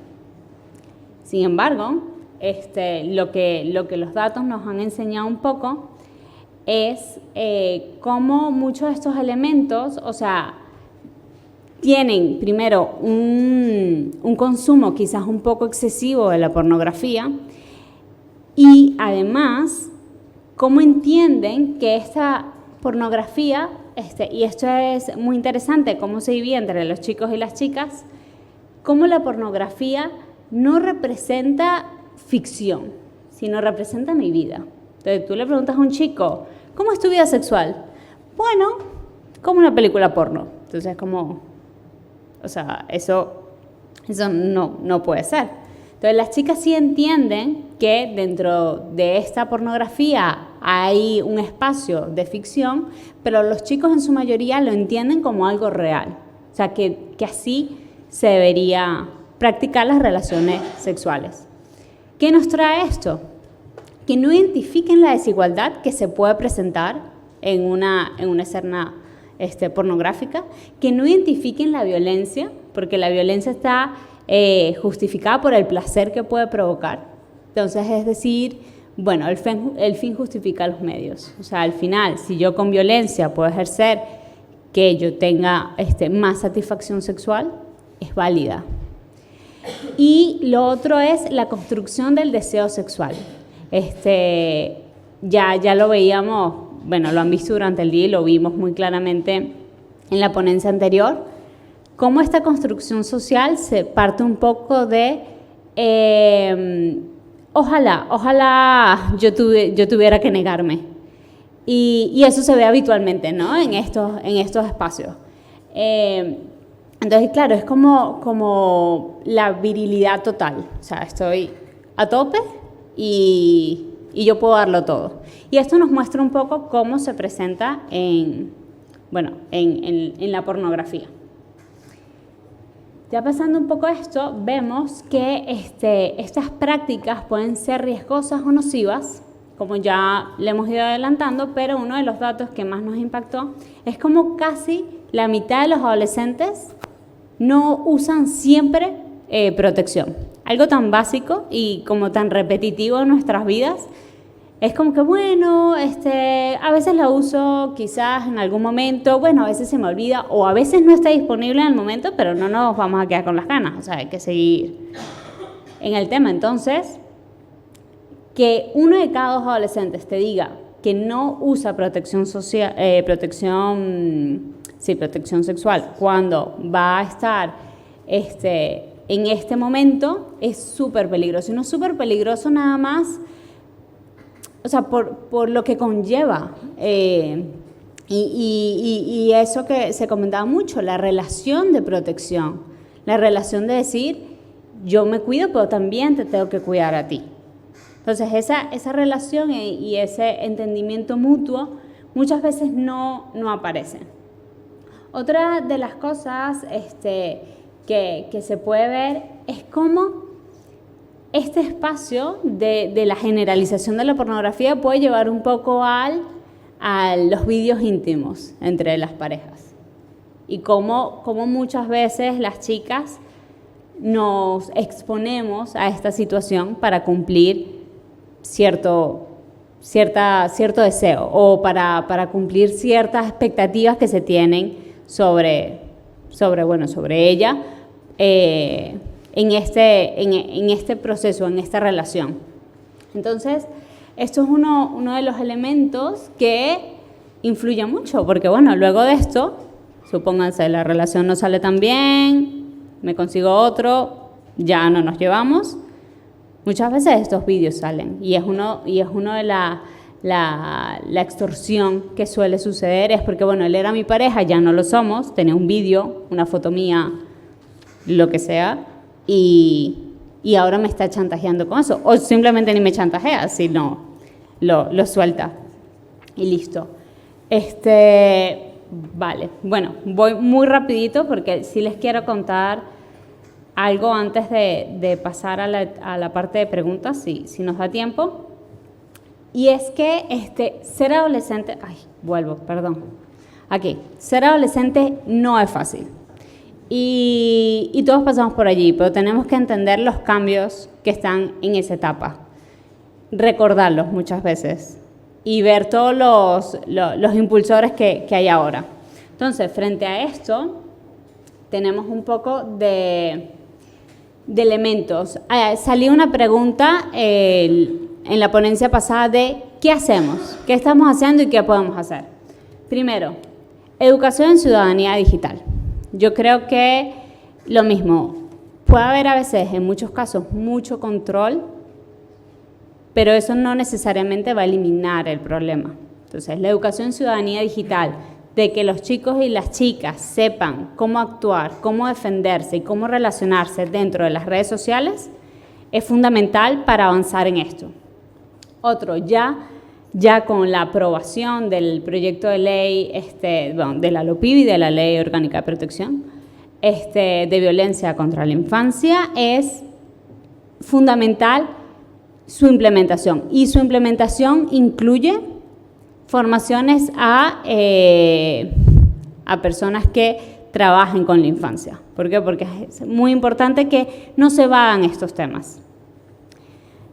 [SPEAKER 3] Sin embargo, lo que los datos nos han enseñado un poco es cómo muchos de estos elementos, o sea, tienen primero un consumo quizás un poco excesivo de la pornografía y además cómo entienden que esta pornografía, y esto es muy interesante, cómo se divide entre los chicos y las chicas, cómo la pornografía no representa ficción, sino representa mi vida. Entonces tú le preguntas a un chico, ¿cómo es tu vida sexual? Bueno, como una película porno. Entonces como, o sea, eso no puede ser. Entonces las chicas sí entienden que dentro de esta pornografía hay un espacio de ficción, pero los chicos en su mayoría lo entienden como algo real. O sea, que así se debería practicar las relaciones sexuales. ¿Qué nos trae esto? Que no identifiquen la desigualdad que se puede presentar en una escena pornográfica, que no identifiquen la violencia, porque la violencia está justificada por el placer que puede provocar. Entonces, es decir, bueno, el fin justifica los medios. O sea, al final, si yo con violencia puedo ejercer que yo tenga más satisfacción sexual, es válida. Y lo otro es la construcción del deseo sexual. Ya lo veíamos, bueno, lo han visto durante el día y lo vimos muy claramente en la ponencia anterior, cómo esta construcción social se parte un poco de ojalá yo tuviera que negarme. Y eso se ve habitualmente, ¿no? En estos espacios. Entonces, claro, es como la virilidad total. O sea, estoy a tope y yo puedo darlo todo. Y esto nos muestra un poco cómo se presenta en la pornografía. Ya pasando un poco esto, vemos que estas prácticas pueden ser riesgosas o nocivas, como ya le hemos ido adelantando, pero uno de los datos que más nos impactó es como casi la mitad de los adolescentes no usan siempre protección. Algo tan básico y como tan repetitivo en nuestras vidas, es como que, bueno, a veces la uso quizás en algún momento, bueno, a veces se me olvida o a veces no está disponible en el momento, pero no nos vamos a quedar con las ganas, o sea, hay que seguir en el tema. Entonces, que uno de cada 2 adolescentes te diga que no usa protección sexual cuando va a estar en este momento es súper peligroso. Y no es súper peligroso nada más, o sea, por lo que conlleva. Y eso que se comentaba mucho, la relación de protección, la relación de decir, yo me cuido, pero también te tengo que cuidar a ti. Entonces, esa relación y ese entendimiento mutuo muchas veces no aparecen. Otra de las cosas que se puede ver es cómo este espacio de la generalización de la pornografía puede llevar un poco a los vídeos íntimos entre las parejas. Y cómo muchas veces las chicas nos exponemos a esta situación para cumplir cierto deseo o para cumplir ciertas expectativas que se tienen sobre ella en este proceso, en esta relación. Entonces, esto es uno de los elementos que influye mucho, porque bueno, luego de esto, supónganse, la relación no sale tan bien, me consigo otro, ya no nos llevamos. Muchas veces estos vídeos salen y es uno de la extorsión que suele suceder, es porque, bueno, él era mi pareja, ya no lo somos, tenía un vídeo, una foto mía, lo que sea, y ahora me está chantajeando con eso, o simplemente ni me chantajea, sino lo suelta y listo. Vale, bueno, voy muy rapidito porque sí les quiero contar algo antes de pasar a la parte de preguntas, si nos da tiempo. Y es que ser adolescente, ser adolescente no es fácil. Y todos pasamos por allí, pero tenemos que entender los cambios que están en esa etapa, recordarlos muchas veces y ver todos los impulsores que hay ahora. Entonces, frente a esto, tenemos un poco de elementos. Salió una pregunta en la ponencia pasada de ¿qué hacemos? ¿Qué estamos haciendo y qué podemos hacer? Primero, educación en ciudadanía digital. Yo creo que lo mismo, puede haber a veces, en muchos casos, mucho control, pero eso no necesariamente va a eliminar el problema. Entonces, la educación en ciudadanía digital, de que los chicos y las chicas sepan cómo actuar, cómo defenderse y cómo relacionarse dentro de las redes sociales, es fundamental para avanzar en esto. Otro, ya con la aprobación del proyecto de ley de la LOPIB y de la Ley Orgánica de Protección de Violencia contra la Infancia, es fundamental su implementación. Y su implementación incluye formaciones a personas que trabajen con la infancia. ¿Por qué? Porque es muy importante que no se vagan estos temas.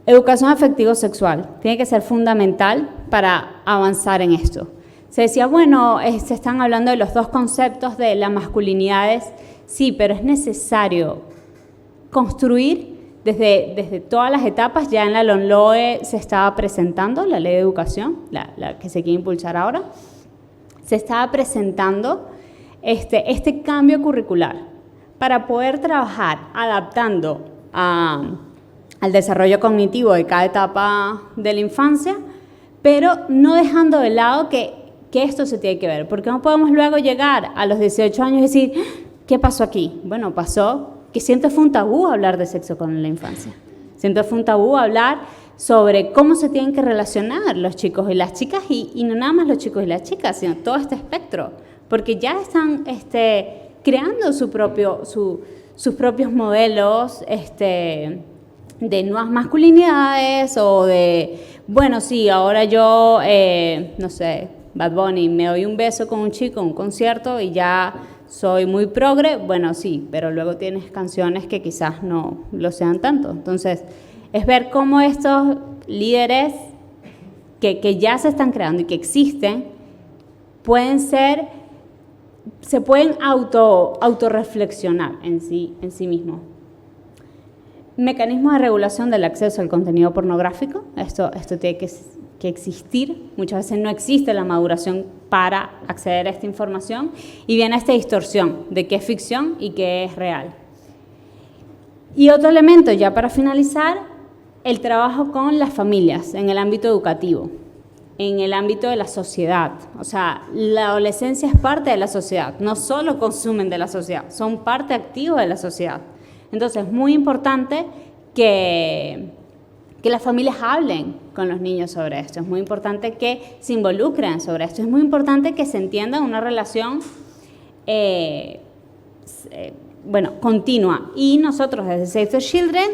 [SPEAKER 3] Educación afectivo-sexual tiene que ser fundamental para avanzar en esto. Se decía, bueno, se están hablando de los dos conceptos de las masculinidades. Sí, pero es necesario construir desde todas las etapas. Ya en la LONLOE se estaba presentando la ley de educación, la que se quiere impulsar ahora. Se estaba presentando este cambio curricular para poder trabajar adaptando al desarrollo cognitivo de cada etapa de la infancia, pero no dejando de lado que esto se tiene que ver, porque no podemos luego llegar a los 18 años y decir, ¿qué pasó aquí? Bueno, pasó que siempre fue un tabú hablar de sexo con la infancia. Siempre fue un tabú hablar sobre cómo se tienen que relacionar los chicos y las chicas, y no nada más los chicos y las chicas, sino todo este espectro, porque ya están creando sus propios modelos de nuevas masculinidades o de, bueno, sí, ahora yo, no sé, Bad Bunny, me doy un beso con un chico en un concierto y ya soy muy progre. Bueno, sí, pero luego tienes canciones que quizás no lo sean tanto. Entonces, es ver cómo estos líderes que ya se están creando y que existen, se pueden autorreflexionar en sí mismos. Mecanismos de regulación del acceso al contenido pornográfico. Esto tiene que existir. Muchas veces no existe la maduración para acceder a esta información y viene esta distorsión de qué es ficción y qué es real. Y otro elemento, ya para finalizar, el trabajo con las familias en el ámbito educativo, en el ámbito de la sociedad. O sea, la adolescencia es parte de la sociedad, no solo consumen de la sociedad, son parte activa de la sociedad. Entonces, es muy importante que las familias hablen con los niños sobre esto. Es muy importante que se involucren sobre esto. Es muy importante que se entienda una relación continua. Y nosotros desde Save the Children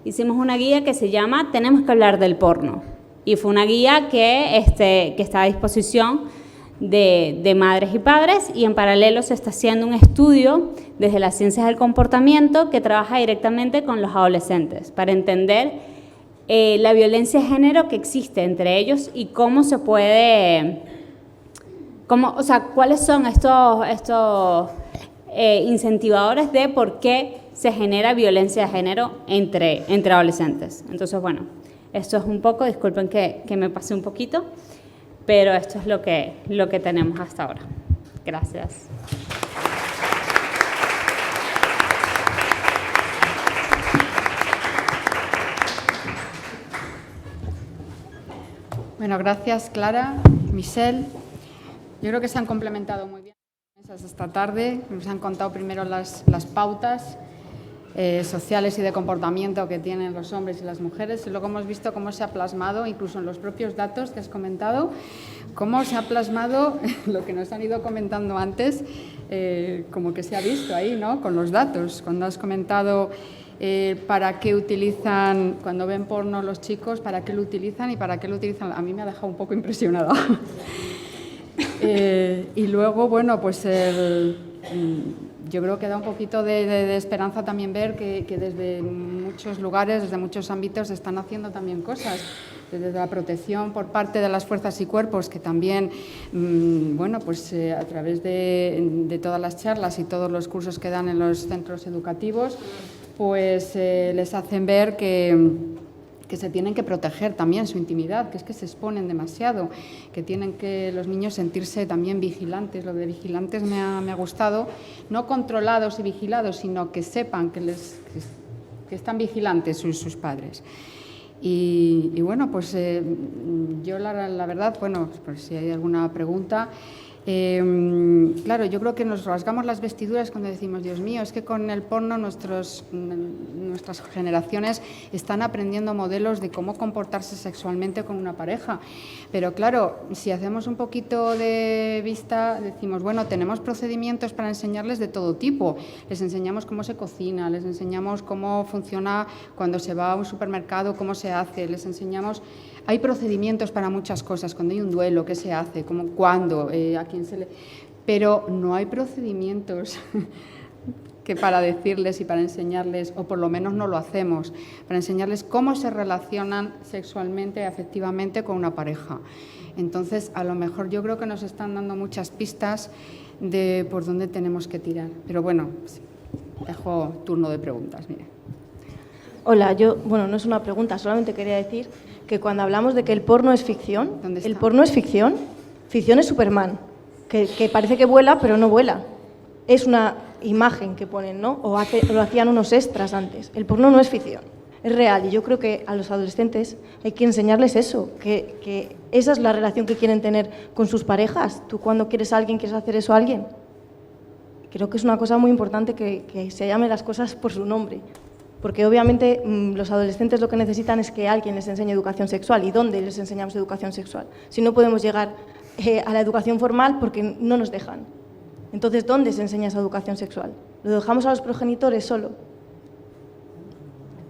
[SPEAKER 3] hicimos una guía que se llama Tenemos que hablar del porno. Y fue una guía que está a disposición de madres y padres, y en paralelo se está haciendo un estudio desde las ciencias del comportamiento que trabaja directamente con los adolescentes para entender la violencia de género que existe entre ellos y cómo se puede, cuáles son estos incentivadores de por qué se genera violencia de género entre adolescentes. Entonces, bueno, esto es un poco, disculpen que me pasé un poquito, pero esto es lo que tenemos hasta ahora. Gracias.
[SPEAKER 1] Bueno, gracias Clara, Michelle. Yo creo que se han complementado muy bien esta tarde. Nos han contado primero las pautas sociales y de comportamiento que tienen los hombres y las mujeres, y luego hemos visto cómo se ha plasmado, incluso en los propios datos que has comentado, cómo se ha plasmado lo que nos han ido comentando antes, como que se ha visto ahí, ¿no?, con los datos. Cuando has comentado para qué utilizan, cuando ven porno los chicos, para qué lo utilizan y para qué lo utilizan, a mí me ha dejado un poco impresionada. Y luego, bueno, pues yo creo que da un poquito de esperanza también ver que desde muchos lugares, desde muchos ámbitos, se están haciendo también cosas. Desde la protección por parte de las fuerzas y cuerpos, que también, bueno, pues a través de todas las charlas y todos los cursos que dan en los centros educativos, pues les hacen ver que se tienen que proteger también su intimidad, que es que se exponen demasiado, que tienen que los niños sentirse también vigilantes. Lo de vigilantes me ha gustado, no controlados y vigilados, sino que sepan que están vigilantes sus padres. Y bueno, pues yo la verdad, bueno, pues si hay alguna pregunta, claro, yo creo que nos rasgamos las vestiduras cuando decimos, Dios mío, es que con el porno nuestras generaciones están aprendiendo modelos de cómo comportarse sexualmente con una pareja. Pero claro, si hacemos un poquito de vista, decimos, bueno, tenemos procedimientos para enseñarles de todo tipo. Les enseñamos cómo se cocina, les enseñamos cómo funciona cuando se va a un supermercado, cómo se hace, les enseñamos... Hay procedimientos para muchas cosas, cuando hay un duelo, qué se hace, cómo, cuándo, a quién se le... Pero no hay procedimientos que para decirles y para enseñarles, o por lo menos no lo hacemos, para enseñarles cómo se relacionan sexualmente y afectivamente con una pareja. Entonces, a lo mejor yo creo que nos están dando muchas pistas de por dónde tenemos que tirar. Pero bueno, dejo turno de preguntas, mire.
[SPEAKER 4] Hola, bueno, no es una pregunta, solamente quería decir que cuando hablamos de que el porno es ficción, el porno es ficción. Ficción es Superman, que parece que vuela, pero no vuela. Es una imagen que ponen, ¿no? O lo hacían unos extras antes. El porno no es ficción, es real. Y yo creo que a los adolescentes hay que enseñarles eso, que esa es la relación que quieren tener con sus parejas. Tú cuando quieres a alguien, quieres hacer eso a alguien. Creo que es una cosa muy importante que se llame las cosas por su nombre. Porque obviamente los adolescentes lo que necesitan es que alguien les enseñe educación sexual. ¿Y dónde les enseñamos educación sexual? Si no podemos llegar a la educación formal porque no nos dejan. Entonces, ¿dónde se enseña esa educación sexual? ¿Lo dejamos a los progenitores solo?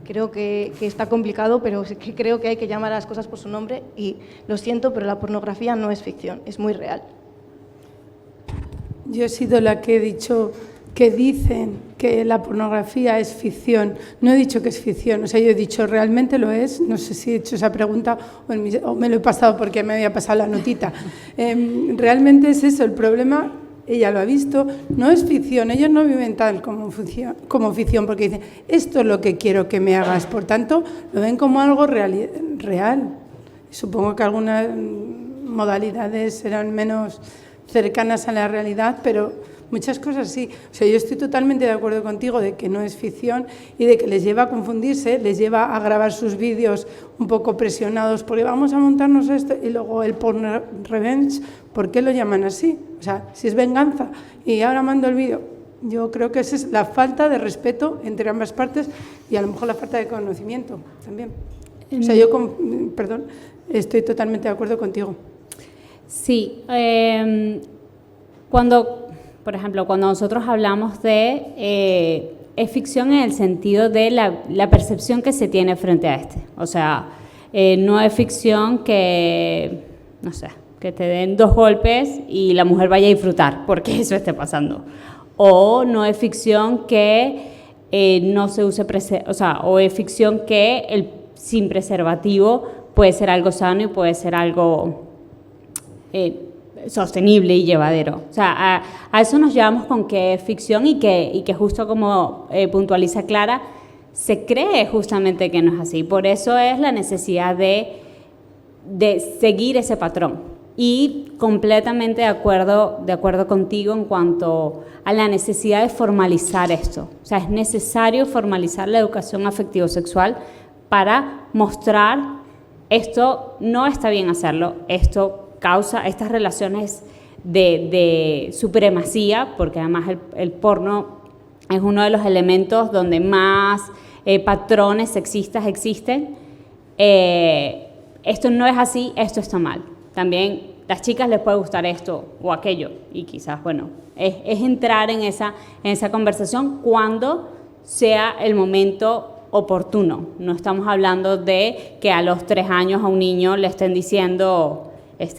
[SPEAKER 4] Creo que está complicado, pero creo que hay que llamar a las cosas por su nombre. Y lo siento, pero la pornografía no es ficción, es muy real.
[SPEAKER 2] Yo he sido la que he dicho... que dicen que la pornografía es ficción. No he dicho que es ficción, o sea, yo he dicho realmente lo es. No sé si he hecho esa pregunta o me lo he pasado porque me había pasado la notita. Realmente es eso, el problema, ella lo ha visto, no es ficción. Ellos no viven tal como ficción porque dicen, esto es lo que quiero que me hagas, por tanto, lo ven como algo real. Supongo que algunas modalidades serán menos cercanas a la realidad, pero... muchas cosas sí. O sea, yo estoy totalmente de acuerdo contigo de que no es ficción y de que les lleva a confundirse, les lleva a grabar sus vídeos un poco presionados porque vamos a montarnos esto y luego el porn revenge, ¿por qué lo llaman así? O sea, si es venganza y ahora mando el vídeo. Yo creo que esa es la falta de respeto entre ambas partes y a lo mejor la falta de conocimiento también. O sea, yo, estoy totalmente de acuerdo contigo.
[SPEAKER 3] Sí, por ejemplo, cuando nosotros hablamos de es ficción en el sentido de la percepción que se tiene frente a este. O sea, no es ficción que, no sé, que te den 2 golpes y la mujer vaya a disfrutar porque eso esté pasando. O no es ficción que no se use, o es ficción que el sin preservativo puede ser algo sano y puede ser algo... sostenible y llevadero. O sea, a eso nos llevamos con que es ficción y que justo como puntualiza Clara, se cree justamente que no es así. Por eso es la necesidad de seguir ese patrón. Y completamente de acuerdo contigo en cuanto a la necesidad de formalizar esto. O sea, es necesario formalizar la educación afectivo-sexual para mostrar esto no está bien hacerlo, esto causa estas relaciones de supremacía, porque además el porno es uno de los elementos donde más patrones sexistas existen. Esto no es así, esto está mal. También las chicas les puede gustar esto o aquello, y quizás, bueno, es entrar en esa conversación cuando sea el momento oportuno. No estamos hablando de que a los 3 años a un niño le estén diciendo...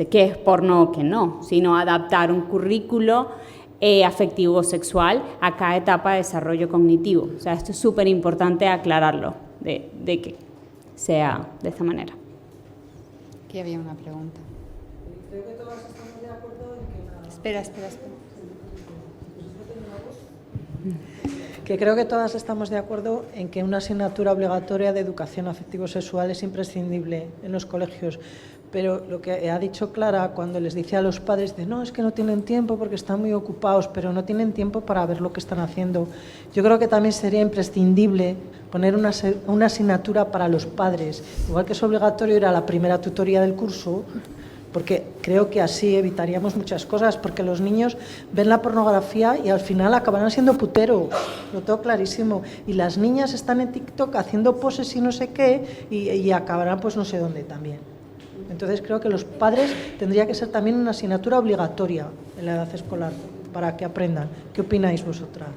[SPEAKER 3] qué es porno o qué no, sino adaptar un currículo afectivo-sexual a cada etapa de desarrollo cognitivo. O sea, esto es súper importante aclararlo, de que sea de esta manera.
[SPEAKER 1] Aquí había una pregunta.
[SPEAKER 5] Creo que todas estamos de acuerdo en que...
[SPEAKER 1] Espera.
[SPEAKER 5] Que creo que todas estamos de acuerdo en que una asignatura obligatoria de educación afectivo-sexual es imprescindible en los colegios. Pero lo que ha dicho Clara, cuando les dice a los padres, no, es que no tienen tiempo porque están muy ocupados, pero no tienen tiempo para ver lo que están haciendo. Yo creo que también sería imprescindible poner una asignatura para los padres. Igual que es obligatorio ir a la primera tutoría del curso, porque creo que así evitaríamos muchas cosas, porque los niños ven la pornografía y al final acabarán siendo puteros, lo tengo clarísimo. Y las niñas están en TikTok haciendo poses y no sé qué, y acabarán pues no sé dónde también. Entonces creo que los padres tendría que ser también una asignatura obligatoria en la edad escolar, para que aprendan. ¿Qué opináis vosotras?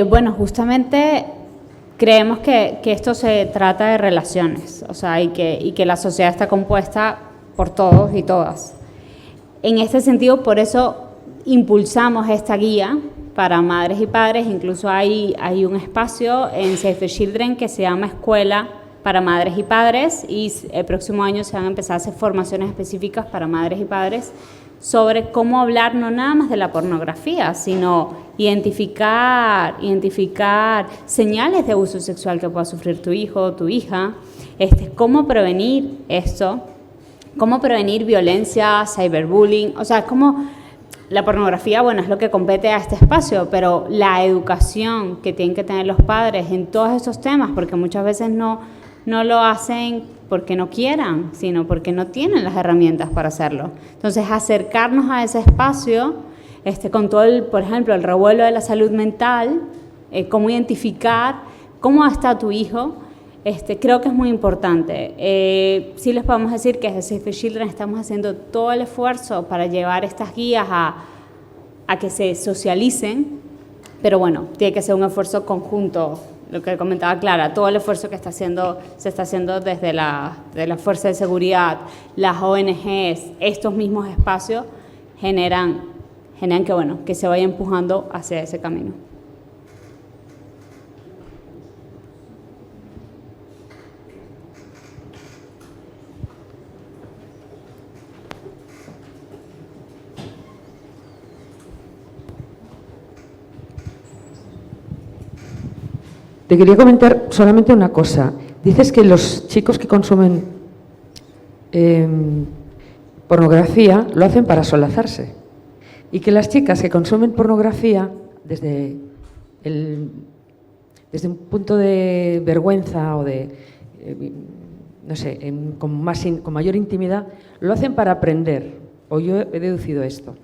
[SPEAKER 3] Bueno, justamente creemos que esto se trata de relaciones, o sea, y que la sociedad está compuesta por todos y todas. En este sentido, por eso impulsamos esta guía para madres y padres. Incluso hay un espacio en Save the Children que se llama Escuela para Madres y Padres, y el próximo año se van a empezar a hacer formaciones específicas para madres y padres sobre cómo hablar no nada más de la pornografía, sino identificar señales de abuso sexual que pueda sufrir tu hijo o tu hija, cómo prevenir esto, cómo prevenir violencia, cyberbullying, o sea, cómo la pornografía, bueno, es lo que compete a este espacio, pero la educación que tienen que tener los padres en todos estos temas, porque muchas veces no lo hacen porque no quieran, sino porque no tienen las herramientas para hacerlo. Entonces, acercarnos a ese espacio, con todo por ejemplo, el revuelo de la salud mental, cómo identificar cómo está tu hijo, creo que es muy importante. Sí les podemos decir que desde Save the Children estamos haciendo todo el esfuerzo para llevar estas guías a que se socialicen, pero bueno, tiene que ser un esfuerzo conjunto. Lo que comentaba Clara, todo el esfuerzo que se está haciendo desde la Fuerza de Seguridad, las ONGs, estos mismos espacios generan que se vaya empujando hacia ese camino.
[SPEAKER 6] Te quería comentar solamente una cosa. Dices que los chicos que consumen pornografía lo hacen para solazarse, y que las chicas que consumen pornografía desde un punto de vergüenza o de, no sé, con mayor intimidad, lo hacen para aprender, o yo he deducido esto.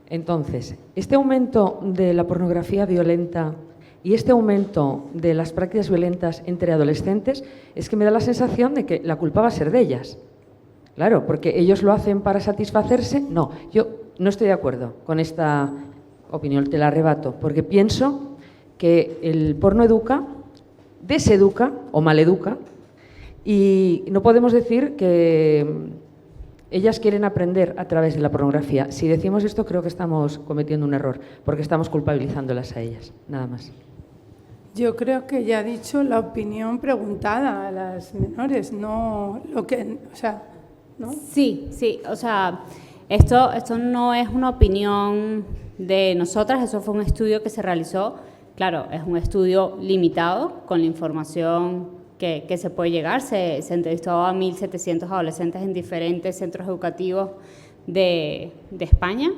[SPEAKER 6] Entonces, este aumento de la pornografía violenta y este aumento de las prácticas violentas entre adolescentes, es que me da la sensación de que la culpa va a ser de ellas. Claro, porque ellos lo hacen para satisfacerse. No, yo no estoy de acuerdo con esta opinión, te la arrebato, porque pienso que el porno educa, deseduca o maleduca, y no podemos decir que ellas quieren aprender a través de la pornografía. Si decimos esto, creo que estamos cometiendo un error, porque estamos culpabilizándolas a ellas, nada más.
[SPEAKER 2] Yo creo que ya ha dicho la opinión preguntada a las menores, no lo que, o sea, ¿no?
[SPEAKER 3] Sí, o sea, esto no es una opinión de nosotras, eso fue un estudio que se realizó. Claro, es un estudio limitado con la información que se puede llegar. Se entrevistó a 1.700 adolescentes en diferentes centros educativos de España.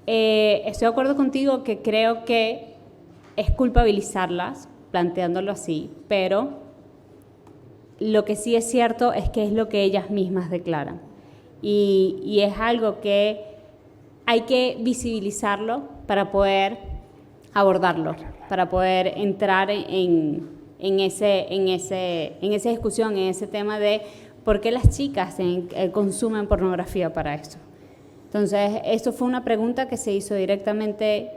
[SPEAKER 3] Estoy de acuerdo contigo que creo que es culpabilizarlas, planteándolo así, pero lo que sí es cierto es que es lo que ellas mismas declaran. Y es algo que hay que visibilizarlo para poder abordarlo, para poder entrar en esa discusión, en ese tema de por qué las chicas consumen pornografía para esto. Entonces, esto fue una pregunta que se hizo directamente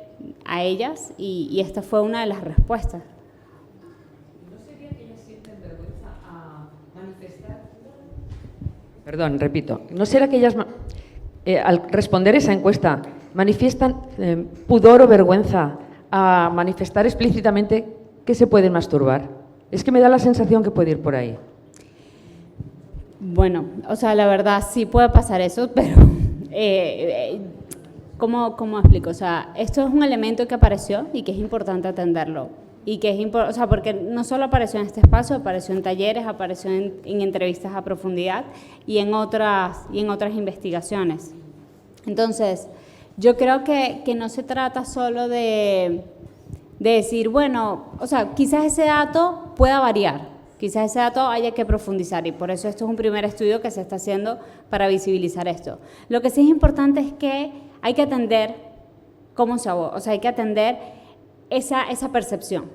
[SPEAKER 3] a ellas y esta fue una de las respuestas.
[SPEAKER 6] ¿No sería que ellas sienten vergüenza a manifestar? Perdón, repito. ¿No será que ellas, al responder esa encuesta, manifiestan pudor o vergüenza a manifestar explícitamente que se pueden masturbar. Es que me da la sensación que puede ir por ahí.
[SPEAKER 3] Bueno, o sea, la verdad sí puede pasar eso, pero ¿cómo explico? O sea, esto es un elemento que apareció y que es importante atenderlo. Y que es o sea, porque no solo apareció en este espacio, apareció en talleres, apareció en entrevistas a profundidad y en otras investigaciones. Entonces, yo creo que no se trata solo de decir, bueno, o sea, quizás ese dato pueda variar, quizás ese dato haya que profundizar y por eso esto es un primer estudio que se está haciendo para visibilizar esto. Lo que sí es importante es que hay que atender cómo se aborda, o sea, hay que atender esa percepción,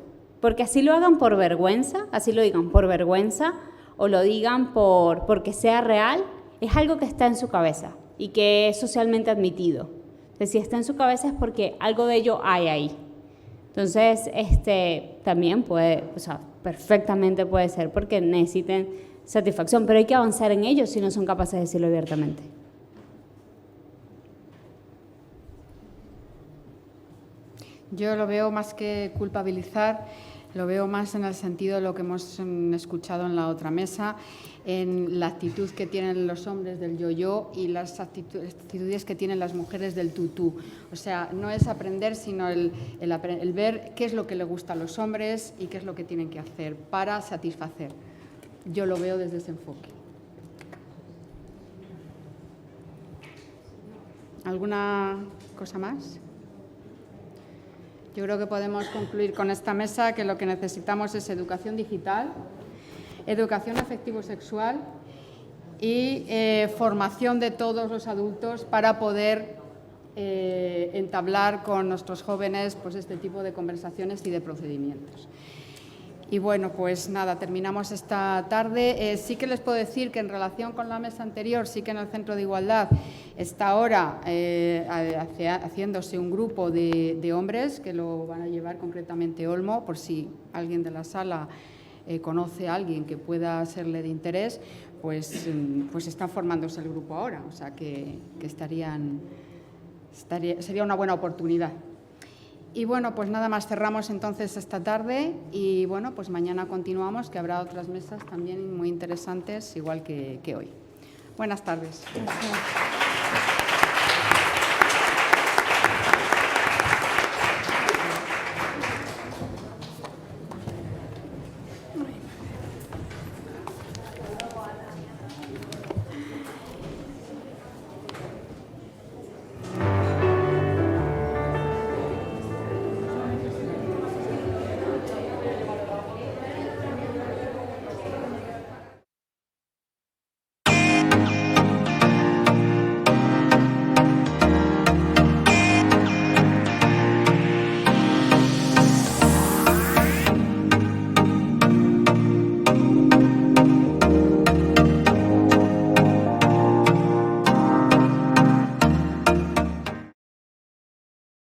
[SPEAKER 3] porque así lo hagan por vergüenza, así lo digan por vergüenza o lo digan porque sea real, es algo que está en su cabeza y que es socialmente admitido. Entonces, si está en su cabeza es porque algo de ello hay ahí. Entonces, también puede, o sea, perfectamente puede ser porque necesiten satisfacción, pero hay que avanzar en ello si no son capaces de decirlo abiertamente.
[SPEAKER 1] Yo lo veo más que culpabilizar, lo veo más en el sentido de lo que hemos escuchado en la otra mesa, en la actitud que tienen los hombres del yo-yo y las actitudes que tienen las mujeres del tú-tú. O sea, no es aprender, sino el ver qué es lo que le gusta a los hombres y qué es lo que tienen que hacer para satisfacer. Yo lo veo desde ese enfoque. ¿Alguna cosa más? Yo creo que podemos concluir con esta mesa que lo que necesitamos es educación digital, educación afectivo-sexual y formación de todos los adultos para poder entablar con nuestros jóvenes pues, este tipo de conversaciones y de procedimientos. Y bueno, pues nada, terminamos esta tarde. Sí que les puedo decir que en relación con la mesa anterior, sí que en el Centro de Igualdad está ahora haciéndose un grupo de hombres que lo van a llevar concretamente Olmo, por si alguien de la sala conoce a alguien que pueda serle de interés, pues están formándose el grupo ahora, o sea que sería una buena oportunidad. Y bueno, pues nada más, cerramos entonces esta tarde y bueno, pues mañana continuamos, que habrá otras mesas también muy interesantes, igual que hoy. Buenas tardes.
[SPEAKER 2] Gracias.